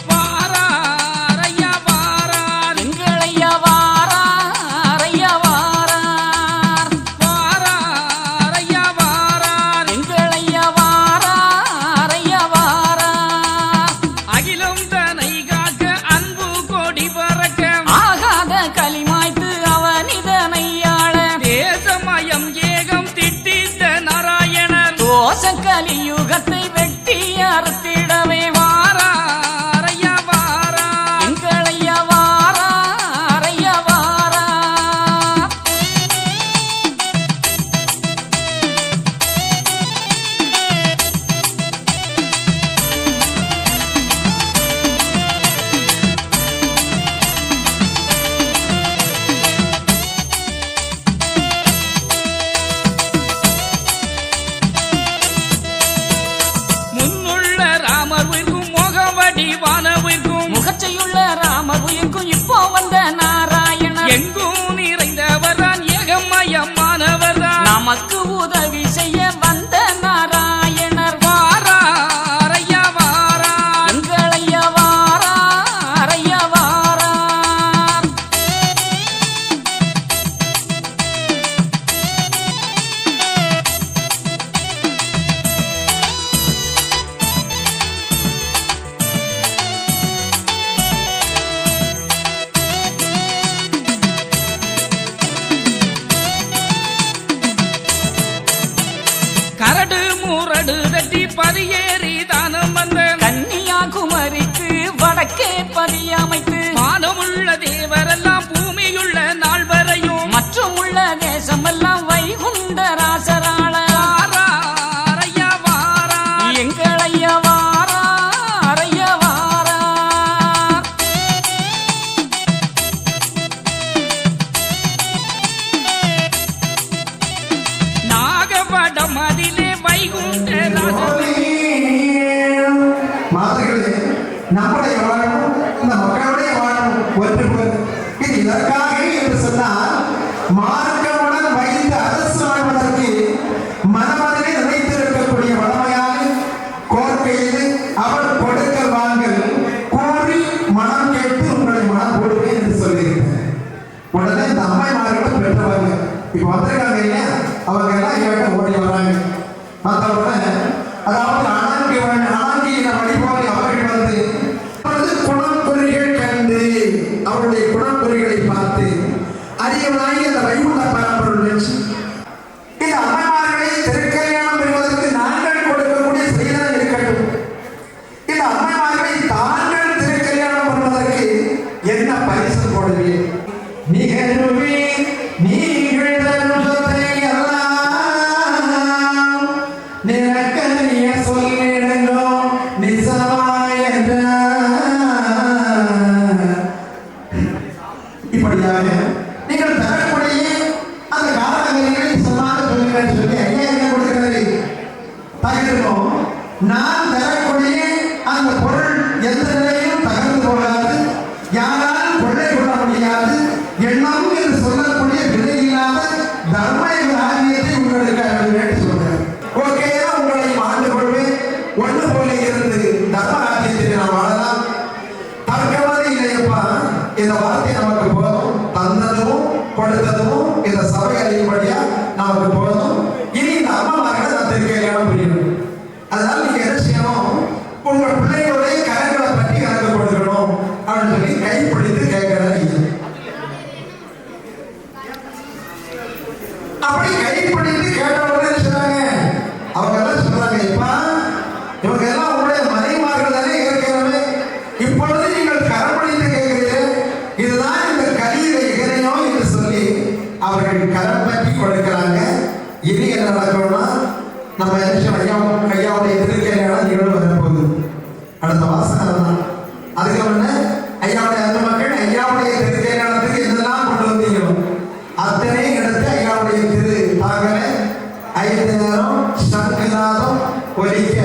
வாரார் ஐயா வாரார், எங்கள் ஐயா வாரார் ஐயா வாரார். வாரார் ஐயா வாரார், எங்கள் ஐயா வாரார் ஐயா வாரார். அகிலம் தனை காக்க அன்பு கொடி பறக்க ஆகாத களிமாய்த்து அவனிதனையாள தேசமயம் ஏகம் திட்டித்த நாராயணன் தோச கலியுகத்தை வெட்டி அறுத்திடவே வாரார் ஐயா வாரார். எங்கள் ஐயா வாரார் ஐயா வாரார். முன்னுள்ள ராமர் உயிர்க்கும் முகவடி வானவிற்கும் முகச்சையுள்ள ராமர் உயிர்க்கும் இப்போ வந்த நாராயணன் எங்கும் நிறைந்தவர்தான் ஏகமயமானவர்தான் நமக்கு உதவி செய்ய வந்த நாராயணர் வாரார் ஐயா வாரார். எங்கள் ஐயா வாரார் ஐயா வாரார். கரடு முரடு தட்டி பதியேறி தானம் வந்த கன்னியாகுமரிக்கு வடக்கே பதியமைத்து மானமுள்ள தேவரெல்லாம் பூமியுள்ள நாள் வரையும் மற்றும் உள்ள தேசமெல்லாம் வைகுண்ட ராசராள வாரார் ஐயா வாரார். எங்கள் ஐயா வாரார் ஐயா வாரார். நாகபடம் அதிலே வைகுண்ட ராஜன் மாதர்களே, நம்முடைய வாழணும், இந்த மக்களுடைய வாழணும் ஒன்றுபோல். இது இதற்காக என்று சொன்னால் மார்க்கமுடன் வைத்து அரசு வாழ்வதற்கு மனமதிலே நினைத்திருக்கக்கூடிய வளமையான கோர்க்கையில் அவர் கொடுக்க வாங்கல் கூறி மனம் கேட்டு உங்களை மனம் போடுவேன் என்று சொல்லியிருக்கிறார். உடனே இந்த அம்மைமார்களும் பெற்றவங்க இப்ப வந்திருக்காங்க இல்லையா, அவங்க எல்லாம் இவர்கிட்ட ஓடி வராங்க. அந்த உடனே அதாவது அணங்கின வழிபாடு அவர்கள் வந்து குணக்குறிகள் கண்டு அவருடைய குணக்குறிகளை பார்த்து அறியவனாகி அந்த வைகுண்ட பரம்பொருள் நினைச்சு இந்த அம்மைமார்களை திருக்கல்யாணம் பெறுவதற்கு நாங்கள் கொடுக்கக்கூடிய செய்தான் இருக்கட்டும். இந்த அம்மைமார்களை தாங்கள் திருக்கல்யாணம் பண்ணுவதற்கு என்ன பரிசு போடுவீர்? நிகழ்வே நீங்கள் தரும் சொத்தை எல்லாம் நிறக்கரிய சொல்லிடங்கோ நிசமாய் இப்படியாக நீங்கள் தரக்கூடிய அந்த காரணங்களை சொல்லாத சொல்லுங்கள் சொல்லி ஐயா என்ன கொடுக்கிறது பகிர்வோம். நான் தரக்கூடிய அந்த பொருள் எந்த நிலையிலும் தகர்ந்து இந்த வார்த்தை நமக்கு போதும், தந்ததும் கொடுத்ததும் இந்த சபை அறியும்படியா நமக்கு போதும். இனி இந்த அம்மாமார்களை நான் திருக்கையிலான புரியணும். அதனால நீங்க என்ன செய்யணும், உங்க பிள்ளைகளுடைய கரங்களை பற்றி கணக்கு கொடுக்கணும் அப்படின்னு சொல்லி கைப்பிடித்து கேட்கிறாரு. அப்படி கைப்பிடித்து கேட்டவங்க சொன்னாங்க, அவங்க எல்லாம் சொல்றாங்க, இப்ப இவங்க எல்லாம் உங்களுடைய மனைமார்கள் தானே இருக்கிறவே, இப்பொழுது நீங்கள் கரப்பிடித்து கேட்கிறீர்கள், இதுதான் இந்த கலியில இகனையோ என்று சொல்லி அவர்கள் கரம் பற்றி கொடுக்கிறாங்க. இனி என்ன நடக்கணும்னா, நம்ம ஐயாவுடைய திருக்கையான நிகழ்வு வரப்போகுது. அடுத்த வாசகம் தான். அதுக்கு முன்ன ஐயாவுடைய அந்த மக்கள் ஐயாவுடைய திருக்கையானத்துக்கு என்னெல்லாம் கொண்டு வந்தீங்களோ அத்தனை எடுத்து ஐயாவுடைய திரு தாக்கலை 5 நேரம் சங்குநாதம் ஒலிக்க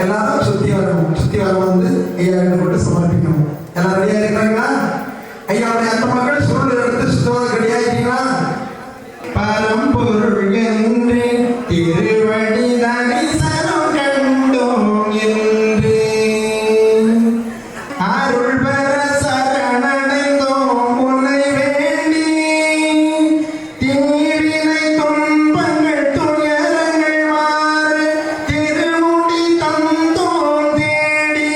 எல்லாரும் சுத்தி வர வந்து ஐயா கொண்டு சமர்ப்பிக்கணும். எல்லாம் ரெடியா இருக்கிறாங்களா? ஐயாவுடைய அந்த மக்கள் சுருள் எடுத்து சுத்தமாக ரெடியா இருக்கீங்களா? பரம்பொருள் என்று திருவடி தரிசனம் கண்டோம் என்று அருள் பெற சரணடைந்தோம் உன்னை வேண்டி, தீவினை துன்பங்கள் துயரங்கள் மாற திருமுடி தந்தோம் தேடி.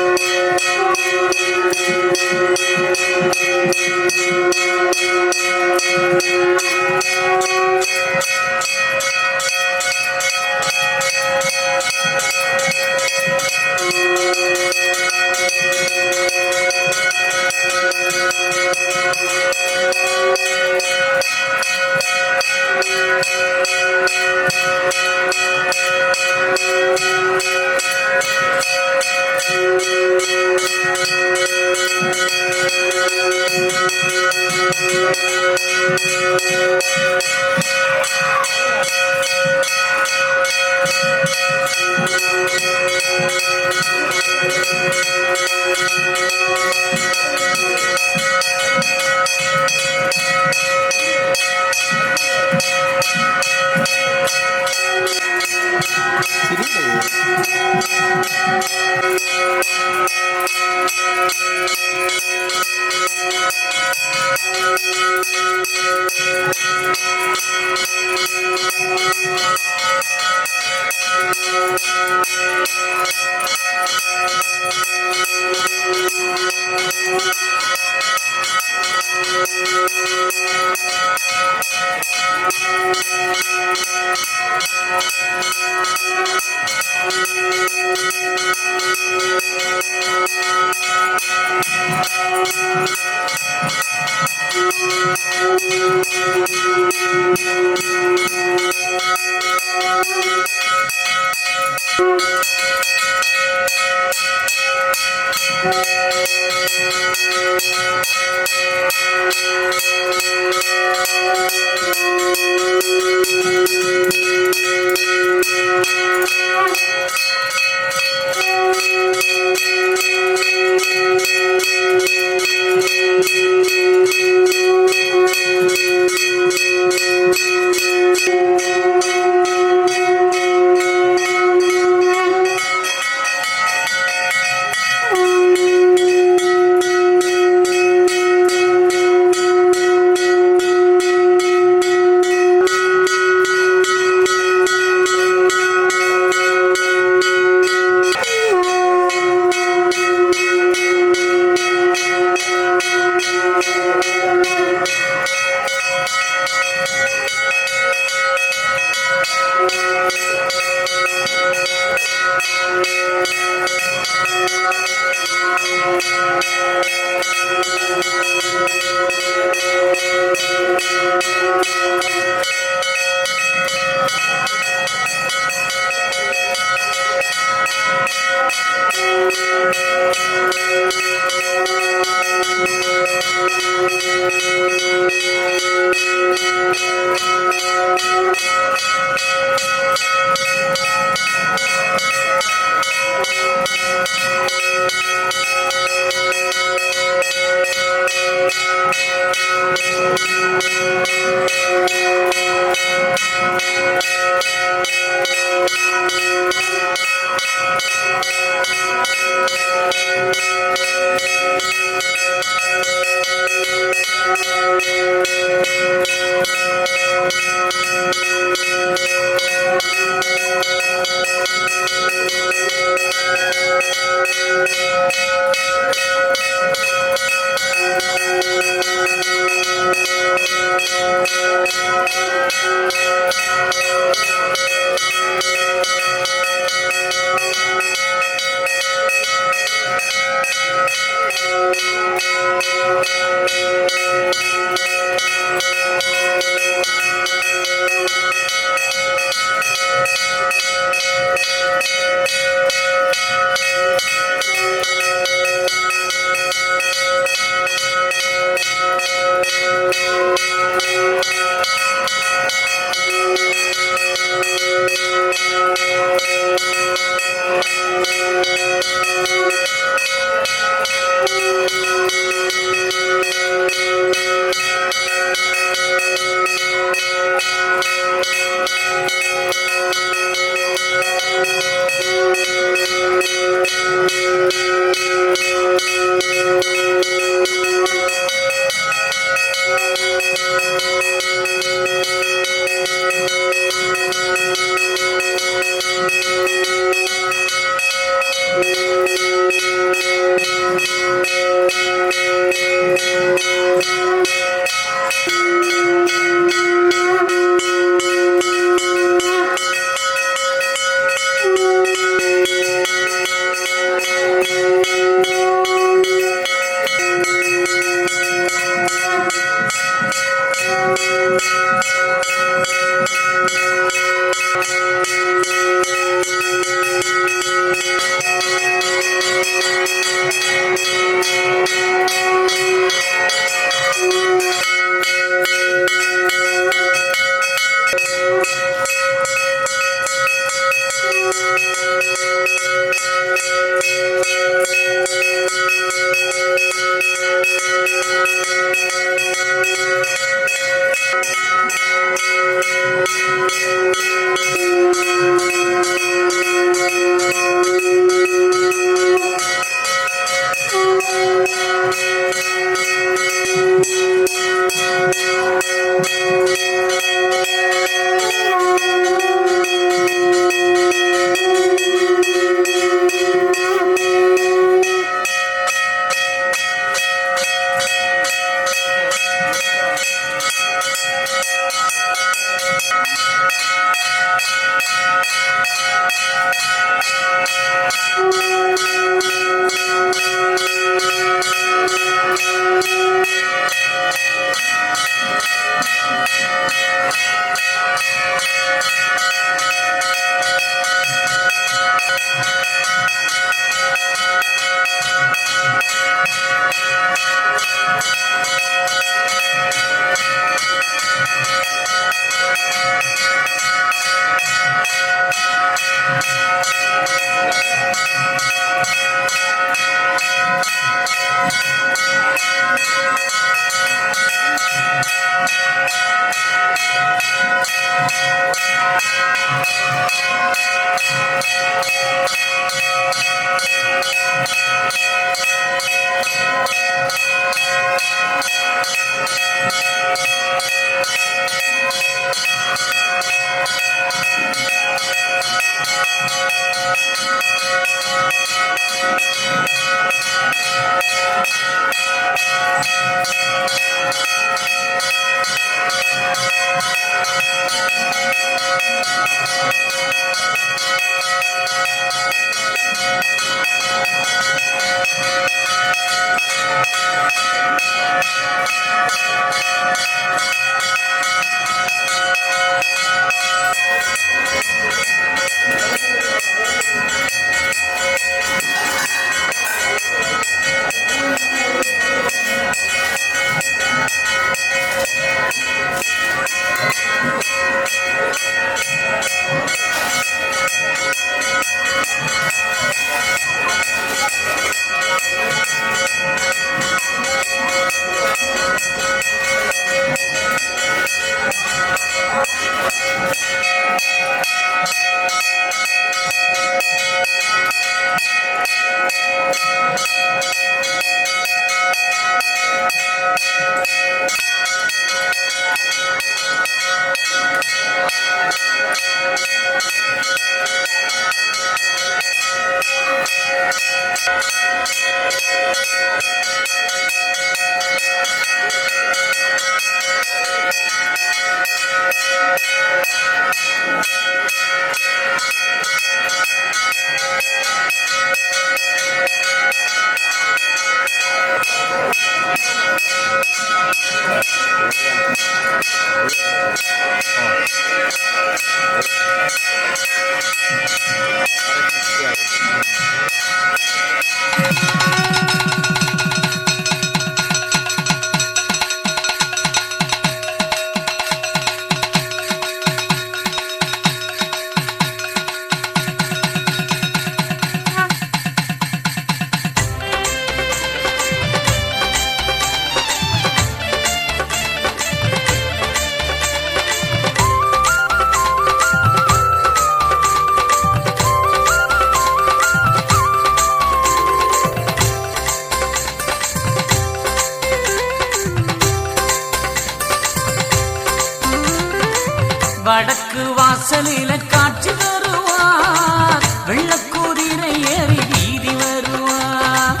வடக்கு வாசலில காட்சி தருவார், வெள்ளக்குதிரை ஏறி வீதி வருவார்.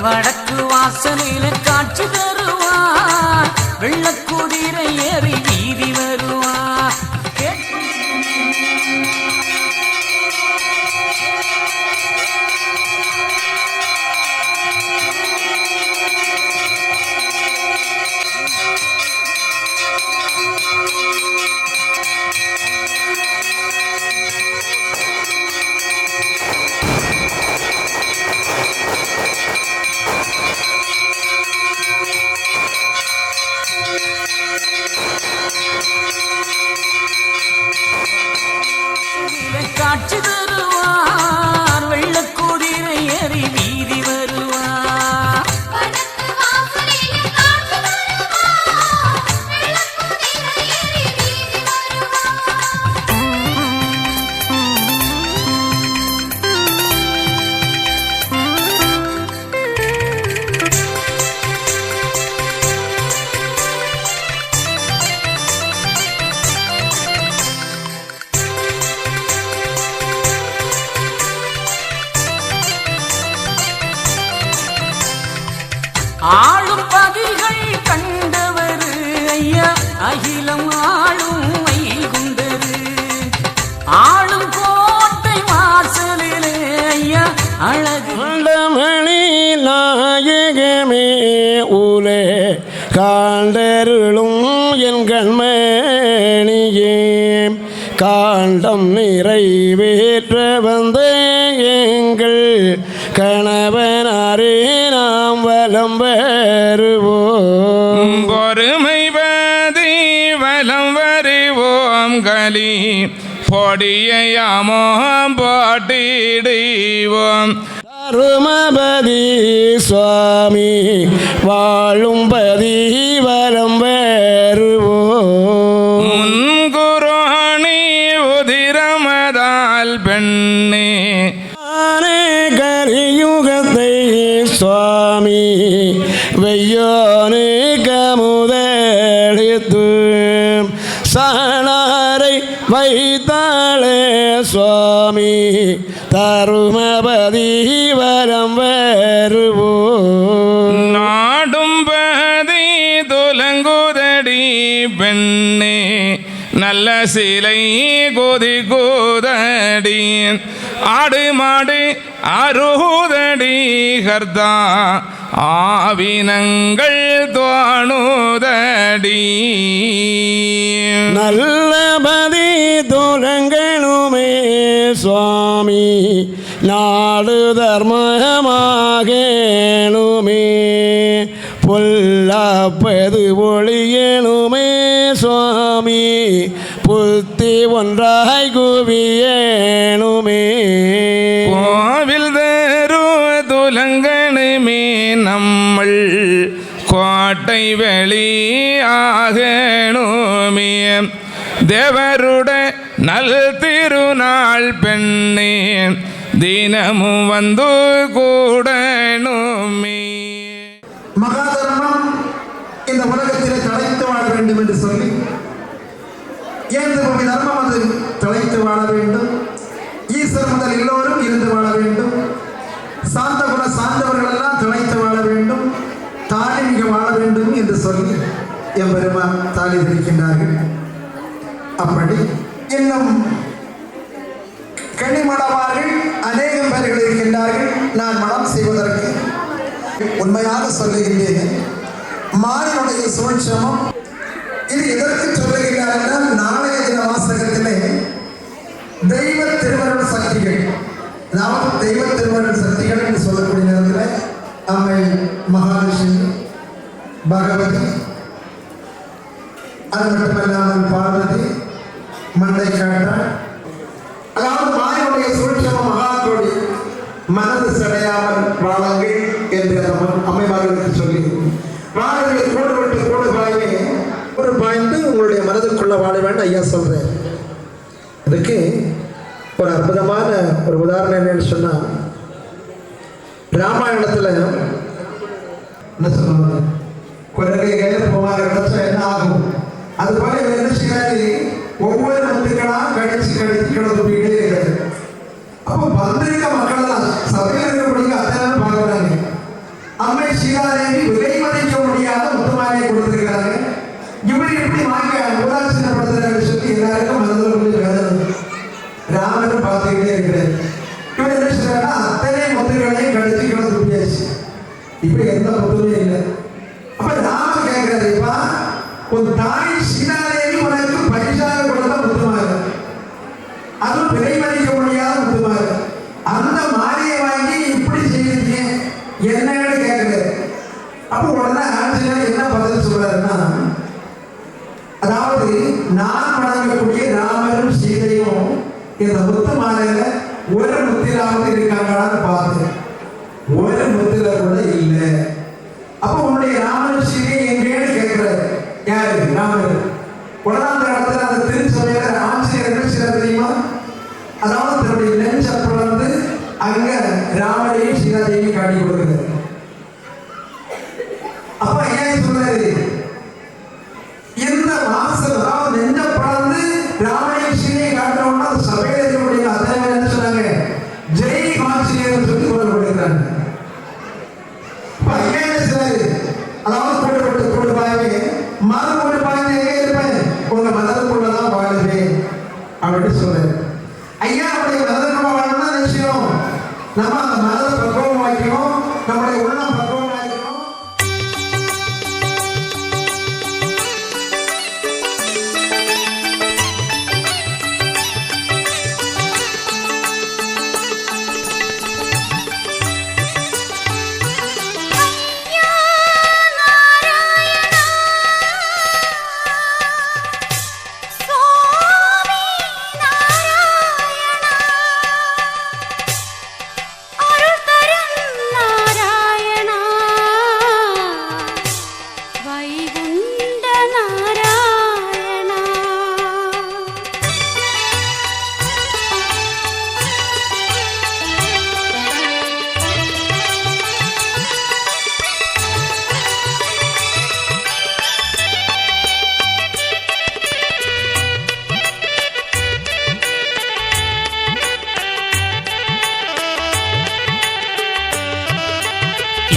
வடக்கு வாசலில காட்சி தருவார், வெள்ளக்குதிரை ஏறி வீதி வருவார். காட்சி தருவார், வெள்ளக்குதிரை ஏறி வீதி வருவார். ஆளும் பதிகள் கண்டவர் ஐயா, அகிலம் ஆளும் வைகுண்டரு. ஆளும் கோட்டை வாசலிலே அழகு ஆண்டமணி நாயகமே ஊலே காண்டருளும் என் கண்மணியே காண்டம் நிறைவேற்ற வந்த எங்கள் கணவனாரே நாம் வலம் வருவோம் பொறுமைபதி வலம் வருவோம் கலி பொடியாமோ போட்டிடுவோம் தருமபதி சுவாமி வாழும்பதி வலம் வருவோம் முன்குரோணி உதிரமதால் பெண்ணே கலியுகத்தை சுவாமி வெய்யோனு கமுதளித்து சாணாரை வைத்தாளே சுவாமி தருமபதி வலம் வருவோம் நாடும்பதி துலங்குதடி பெண்ணே நல்ல சிலை கோதி கோதடி ஆடு மாடு அருதடி கர்த்தா ஆவினங்கள் தோணுதடி நல்லபதி துலங்களுமே சுவாமி நாடு தர்மமாகணுமே பொல்லாப்பது ஒளியணுமே சுவாமி புத்தி ஒன்றாய் குவியணுமே கோவில் தரு துலங்கணுமே நம்மள் கோட்டை வெளியாகணுமே தேவருட நல் திருநாள் பெண்ணே தினமும் வந்து கூடணுமே மகாதர்மம் இந்த உலகத்திலே தழைத்து வாழ வேண்டும் என்று சொல்லி ஏந்து பூமி தர்மம் அது தழைத்து வாழ வேண்டும். ஈஸ்வர் முதல் எல்லோரும் இருந்து வாழ வேண்டும். சாந்த குண சார்ந்தவர்கள் எல்லாம் தழைத்து வாழ வேண்டும். தாலி மிக வாழ வேண்டும் என்று சொல்லி எம்பெருமான் தாலி இருக்கின்றார்கள். அப்படி இன்னும் கனிமணவார்கள் அநேகம் பேர்கள் இருக்கின்றார்கள். நான் மனம் செய்வதற்கு உண்மையாக சொல்லுகின்றேன். மாறினுடைய சூழ்ச்சமும் இது எதற்கு சொல்லுகிறார் என்றால் நாளைய தின வாசகத்திலே தெய்வ திருவருள் சக்திகள், அதாவது தெய்வ திருவருள் சக்திகள் என்று சொல்லக்கூடிய நேரத்தில் அம்மை மகாலட்சுமி, பகவதி, அது மட்டுமல்லாமல் பார்வதி, மண்டை காட்டாள், அதாவது மாறினுடைய சூழ்ச்சமும் மகாத்மோடி மனது சடையாமல் வாழங்கள் என்று அந்த அம்மைமார்களுக்கு சொல்லி வாழங்களை கோடு விட்டு கோடு பாய்வே ஒரு பாய்ந்து உங்களுடைய மனதுக்குள்ள வாழ வேண்டும் ஐயா சொல்றேன். அதுக்கு ஒரு அற்புதமான ஒரு உதாரணம் என்னன்னு சொன்னா, ராமாயணத்துல என்ன சொல்லுவாங்க, குரலை கையில போவாங்க கிடைச்சா என்ன ஆகும், அது போல என்ன செய்யாது, ஒவ்வொரு முத்துக்களா கடிச்சு கடிச்சு கிடந்துட்டே இருக்காது. அப்போ வந்திருக்க மக்கள் எல்லாம் சபையில் இருக்கக்கூடிய அத்தனை பார்க்கிறாங்க. அம்மை சீதாதேவி விலை மதிக்க முடியாத முத்துமாலையை கொடுத்திருக்கிறாங்க. இவர் எப்படி வாங்கி உதாசீனப்படுத்துறாரு சொல்லி எல்லாருக்கும் மனதில் கொஞ்சம் வேதனை. ராமரும் பார்த்துக்கிட்டே இருக்கிறார். இவர் என்ன சொல்றாருன்னா அத்தனை முத்துக்களையும் கடிச்சு கிடந்துட்டியாச்சு, இப்ப எந்த முத்துமே இல்லை. அப்ப ராம கேட்கிறாருப்பா, உன் தாய் சீதாதேவி உனக்கு பரிசாக கொடுத்த முத்துமாலை, அதுவும் விலை மதிக்க முடியாத முத்துமாலை, அந்த மாலையை வாங்கி இப்படி செய்யறீங்க என்னன்னு கேட்கிறாரு. அப்போ உடனே ஆஞ்சநேயர் என்ன பதில் சொல்றாருன்னா, அதாவது நான் வணங்கக்கூடிய ராமரும் சீதையும் இந்த முத்து மாலையில ஒரு முத்திலாவது இருக்காங்களான்னு பார்த்தேன், ஒரு முத்தில கூட இல்லை. அப்போ உன்னுடைய ராமரும் சீதை எங்கேன்னு கேட்கிறாரு. யாரு? ராமர். உடனே அந்த இடத்துல அந்த திருச்சபையில ஆஞ்சநேயர் என்ன செய்யறாரு தெரியுமா, அதாவது தன்னுடைய நெஞ்ச பிளந்து அங்க ராமரையும் சீதாதேவியும் காட்டி கொடுக்கிறார். அப்ப ஏன் சொல்றாரு, இந்த வாசல் அதாவது நெஞ்ச பிளந்து ராமரையும் சீதையை காட்டுறோம்னா அந்த சபையில இருக்கக்கூடிய அத்தனை பேர் என்ன சொன்னாங்க, ஜெய் ஆஞ்சநேயர் சொல்லி குரல் கொடுக்கிறாங்க. இப்ப ஐயா என்ன சொல்றாரு, அதாவது கூட்டப்பட்டு கூட்டு பாய்வே மறு கூட்டு பாய்ந்து எங்கே இருப்பேன், உங்க மதத்துக்குள்ளதான் வாழ்வேன் அப்படின்னு சொல்றாரு. ஐயா அப்படி மதத்துக்குள்ள வாழணும்னா நிச்சயம் நம்ம அந்த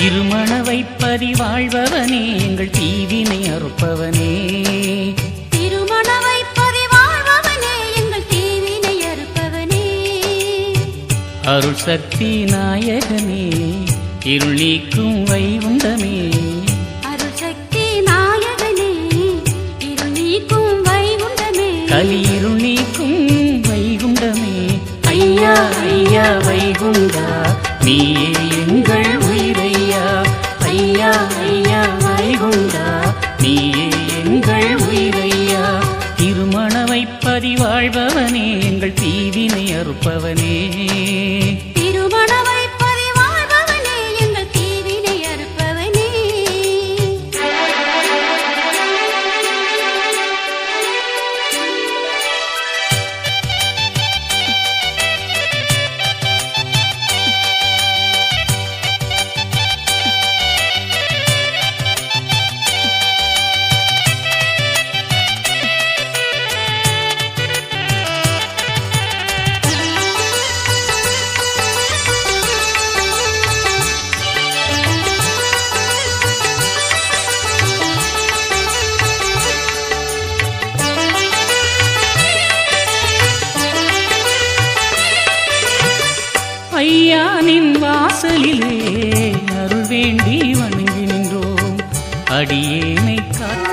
திருமண வைப்பதி வாழ்பவனே எங்கள் தீவினை அறுப்பவனே. திருமண வைப்பதி வாழ்பவனே எங்கள் தீவினை அறுப்பவனே. அருள் சக்தி நாயகனே இருள் நீக்கும் வைகுண்டமே. அருள் சக்தி நாயகனே இருள் நீக்கும் வைகுண்டமே. கலி இருள் நீக்கும் வைகுண்டமே. ஐயா ஐயா வைகுண்டா நீயே எங்கள் உயிரையா. ஐயா ஐயா வைகுண்டா நீயே எங்கள் உயிரையா. திருமண வைப்பதி வாழ்பவனே எங்கள் தீவினை அறுப்பவனே. திருமண வைப்பதி வாழ்பவனே எங்கள் தீவினை அறுப்பவனே. ஐயானின் வாசலிலே அருள் வேண்டி வணங்கி நின்றோம். அடியேனை காத்து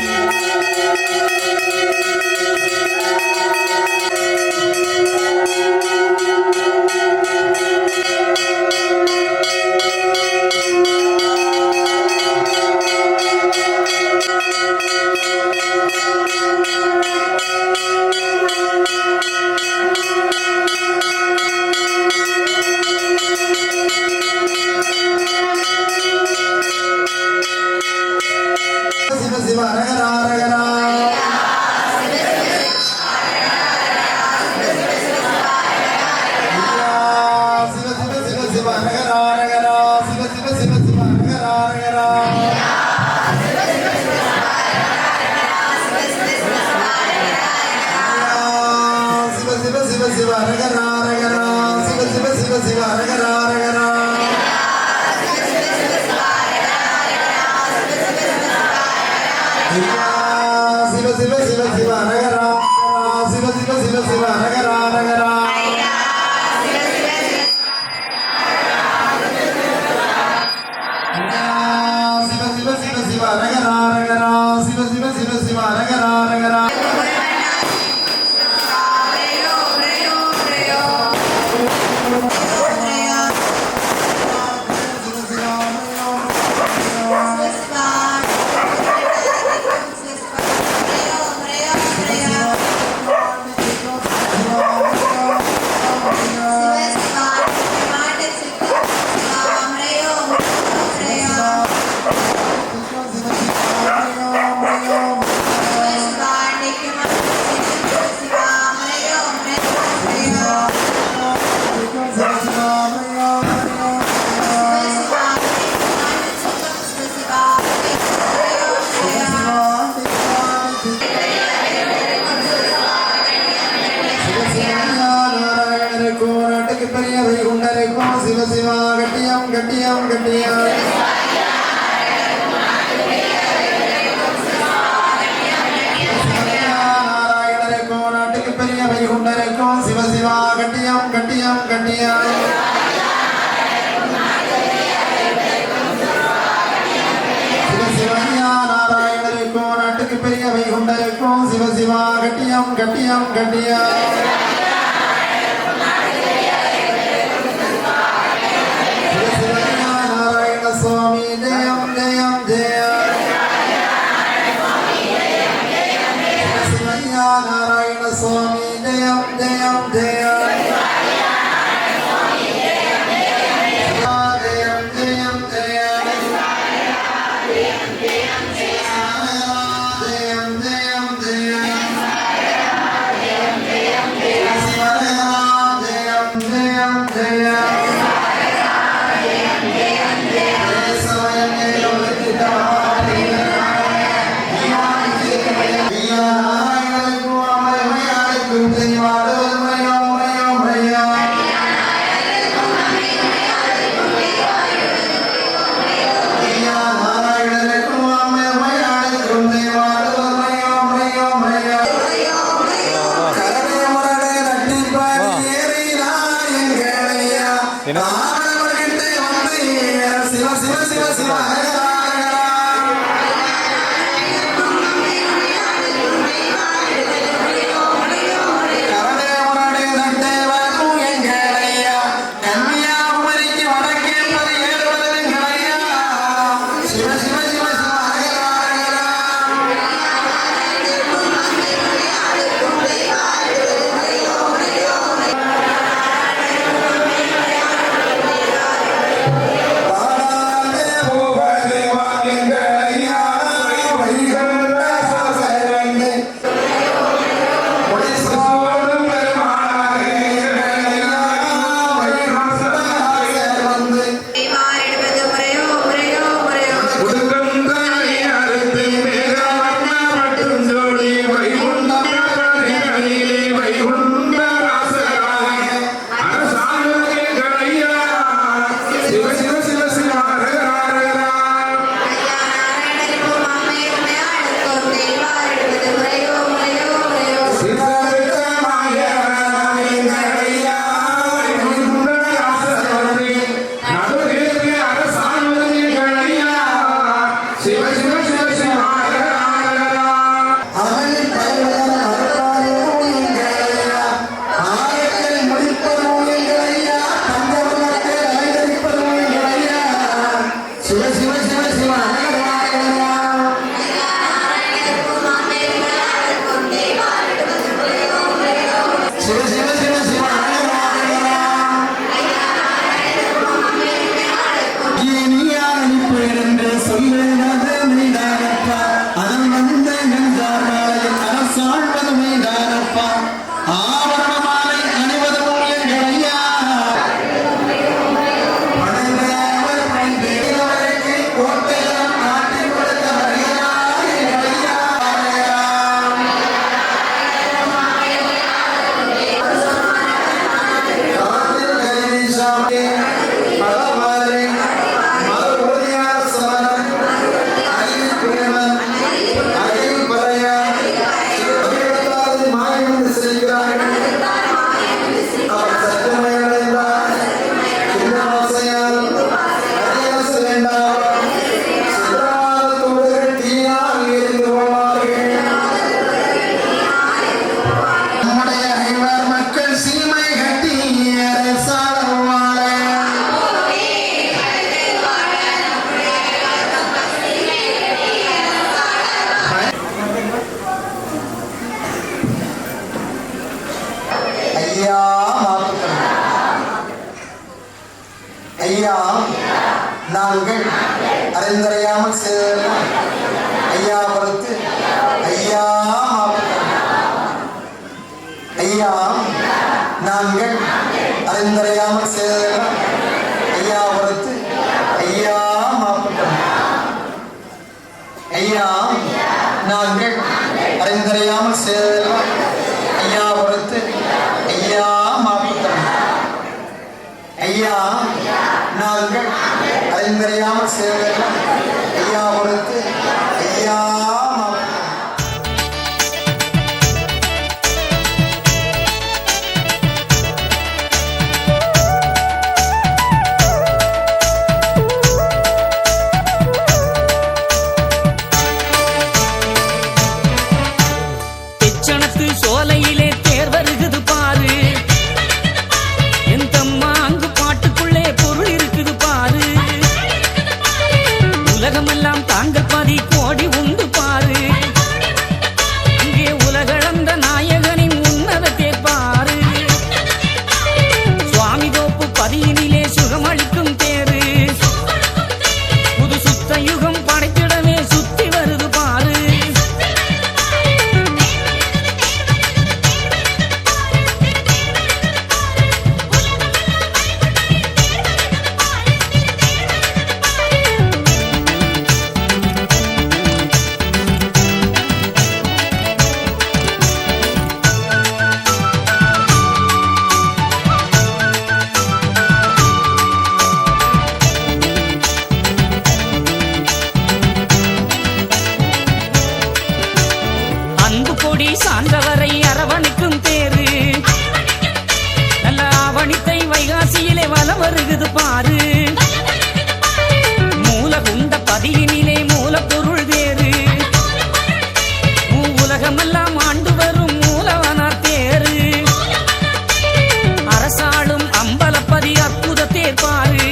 சிவ சிவ அரகரா அரகரா. சிவ சிவ சிவ சிவ அரகரா அரகரா. சிவ சிவ சிவ சிவ அரகரா அரகரா. சிவ சிவ சிவ சிவ அரகரா அரகரா. சிவ சிவ சிவ சிவ அரகரா அரகரா. சிவ சிவ சிவ சிவ அரகரா. சிவ சிவ சிவ சிவ அரகரா அரகரா. சிவ சிவ சிவ சிவ அரகரா அரகரா. சிவ சிவ சிவ சிவ அரகரா அரகரா. சிவ சிவா கட்டியம் கட்டியம் கட்டியம். நாராயணருக்கும் நாட்டுக்கு பெரிய வைகுண்டருக்கும் சிவ சிவா கட்டியம் கட்டியம் கட்டியம். சிவ சிவையா நாராயணருக்கும் நாட்டுக்கு பெரிய வைகுண்டருக்கும் சிவ சிவா கட்டியம் கட்டியம் கட்டியம். சுவாமி ஜெயம் ஜெயம் ஜெயம். சிவையா நாராயண சுவாமி ஜெயம் ஜெயம் ஜெயம். ஜெயம் ஜெயம் ஜெயம். ஜெயம் ஜெயம் ஜெயம். ஆவணவர்கிட்ட வந்து சிவ சிவ சிவ சிவ ஹரஹரா ஹரஹரா. கரடே உரடே தட்டே வரும் எங்களையா, கன்னியாகுமரிக்கு வடக்கே 17 வருடங்களையா. சிவ சிவ சிவ சிவ ஹரஹரா ஹரஹரா. பாடாதே போவதே வாங்களையா, வைகுண்ட சரசரனே. ஒளிசோடும் பெருமாளே எங்களையா, வைகுண்ட சரசரனே. மாறிடுவது முறையோ முறையோ முறையோ உடுக்கந்தாய் அறுத்து மேகவர்ண பட்டும் ஜோடி வைகுண்ட பிரபதிகளிலே வைகுண்ட ராசராக அரசாங்கே களையா. சிவ சிவ சிவ சிவ ஹரஹரா ஹரஹரா. சிதறித்தமாய எங்களையா, வைகுண்ட ராசரவனே. நடுவேறு அரசாங்கே களையா. சிவ சிவ சிவ சிவ ஹரஹரா ஹரஹரா. அவனின் பயணம் அறுப்பாரும் எங்களையா, ஆயத்தில் முடிப்பதும் எங்களையா, பஞ்சவர்ணத்தை அலங்கரிப்பதும் எங்களையா. சிவ சிவ சிவ சிவ ஹரஹரா ஹரஹரா. சிவ சிவ சிவ சிவ ஹரஹரா ஹரஹரா. இனியார் அனுப்புகிறேன் என்று சொல்லுவது மெய்தானப்பா, அதன் வந்த நெஞ்சார்பாளையில் அரசாழ்வது மெய்தானப்பா. ஆவரண மாலை அணிவதும் எங்களையா. படைத்தவர் பண்பேவருக்கு கோட்டையம் நாட்டிக் கொடுத்த வகையா எங்களையா. காட்டில் கரிசாமி மலபாரி மறுபடியார் சமணன் அகில் பிரேமன் அகில் பரையா சிவபெருமானது மாயமந்து செல்கிறார்கள். அவர் சத்தியமயடைந்தார் சின்னவாசையால் அரியரசு வேண்டாம். சித்தராத தோழர்கள் தீயால் எரிந்து போவார்கள். நம்முடைய ஐவர் மக்கள் சீமை கட்டி அரசாடுவாரே. ஐயா மாத்துக்கள், ஐயா நாங்கள் அறிந்தறியாமல் செய்ததெல்லாம் ஐயா பொறுத்து. ஐயா மாத்துக்கள், ஐயா நாங்கள் அறிந்தறியாமல் செய்ததெல்லாம் ஐயா பொறுத்து. ஐயா மாப்புக்கள், ஐயா நாங்கள் அறிந்தறியாமல் செய்ததெல்லாம் ஐயா பொறுத்து. ஐயா மாப்புக்கள், ஐயா நாங்கள் அறிந்தறியாமல் செய்ததெல்லாம் ஐயா பொறுத்து. ஐயா மாப்புக்கள். தெச்சணத்து சோலையிலே தேர் வருகுது பாரு, என் தம்மா அங்கு பாட்டுக்குள்ளே பொருள் இருக்குது பாரு. உலகமெல்லாம் வருகுது பாரு மூலகுண்ட பதியினிலே மூலப்பொருள் வேறு உலகமெல்லாம் ஆண்டு வரும் மூலவனார் தேரு அரசாளும் அம்பலப்பதி அற்புத தேர்பாரு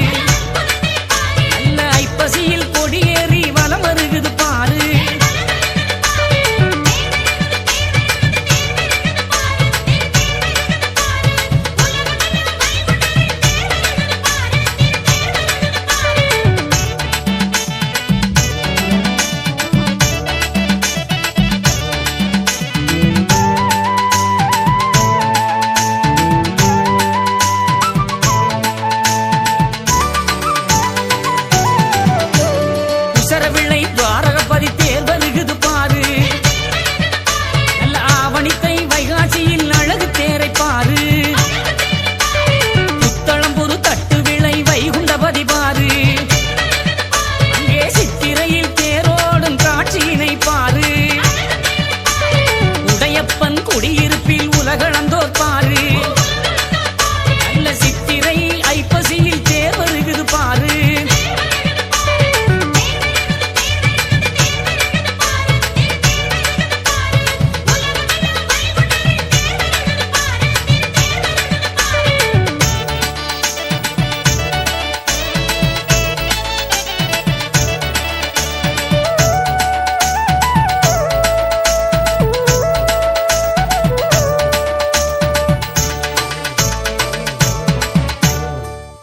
நல்ல ஐப்பசியில் கொடியேறி வலம் வருகுது பாரு உசரவிளை துவாரகப்பதி தேர் வருகுது பாரு நல்ல ஆவணித்தை வைகாசியில் அழகு தேரை பாரு புத்தளம்புரு தட்டு விளை வைகுண்டபதி பாரு அங்கே சித்திரையில் தேரோடும் காட்சியினை பாரு உடையப்பன் குடியிருப்பில் உலகளந்தோர் பாரு நல்ல சித்திரை ஐப்பசியில் தேர் வருகுது பாரு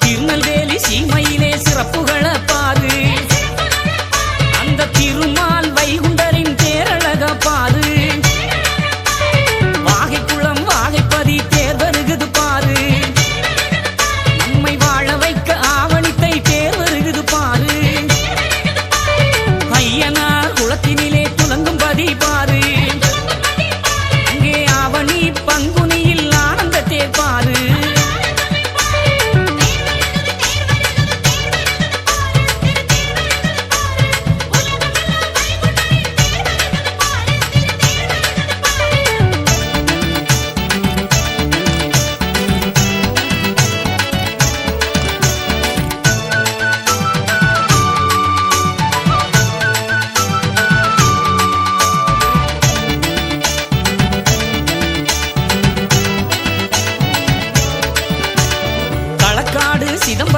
திருநெல்வேலி சீமையிலே சிறப்புகளை பாரு அந்த திருமால் வைகுண்டரின் தேரழக பாரு வாகைக்குளம் வாகைப்பதி தேர் வருகுது பாரு நம்மை வாழ வைக்க ஆவணித்தை தேர் வருகுது பாரு ஐயனார் குளத்தினிலே துலங்கும் பதி பாரு அங்கே ஆவணி பங்குனியில் ஆனந்த தேர் பாரு களக்காடு சிதம்பரம்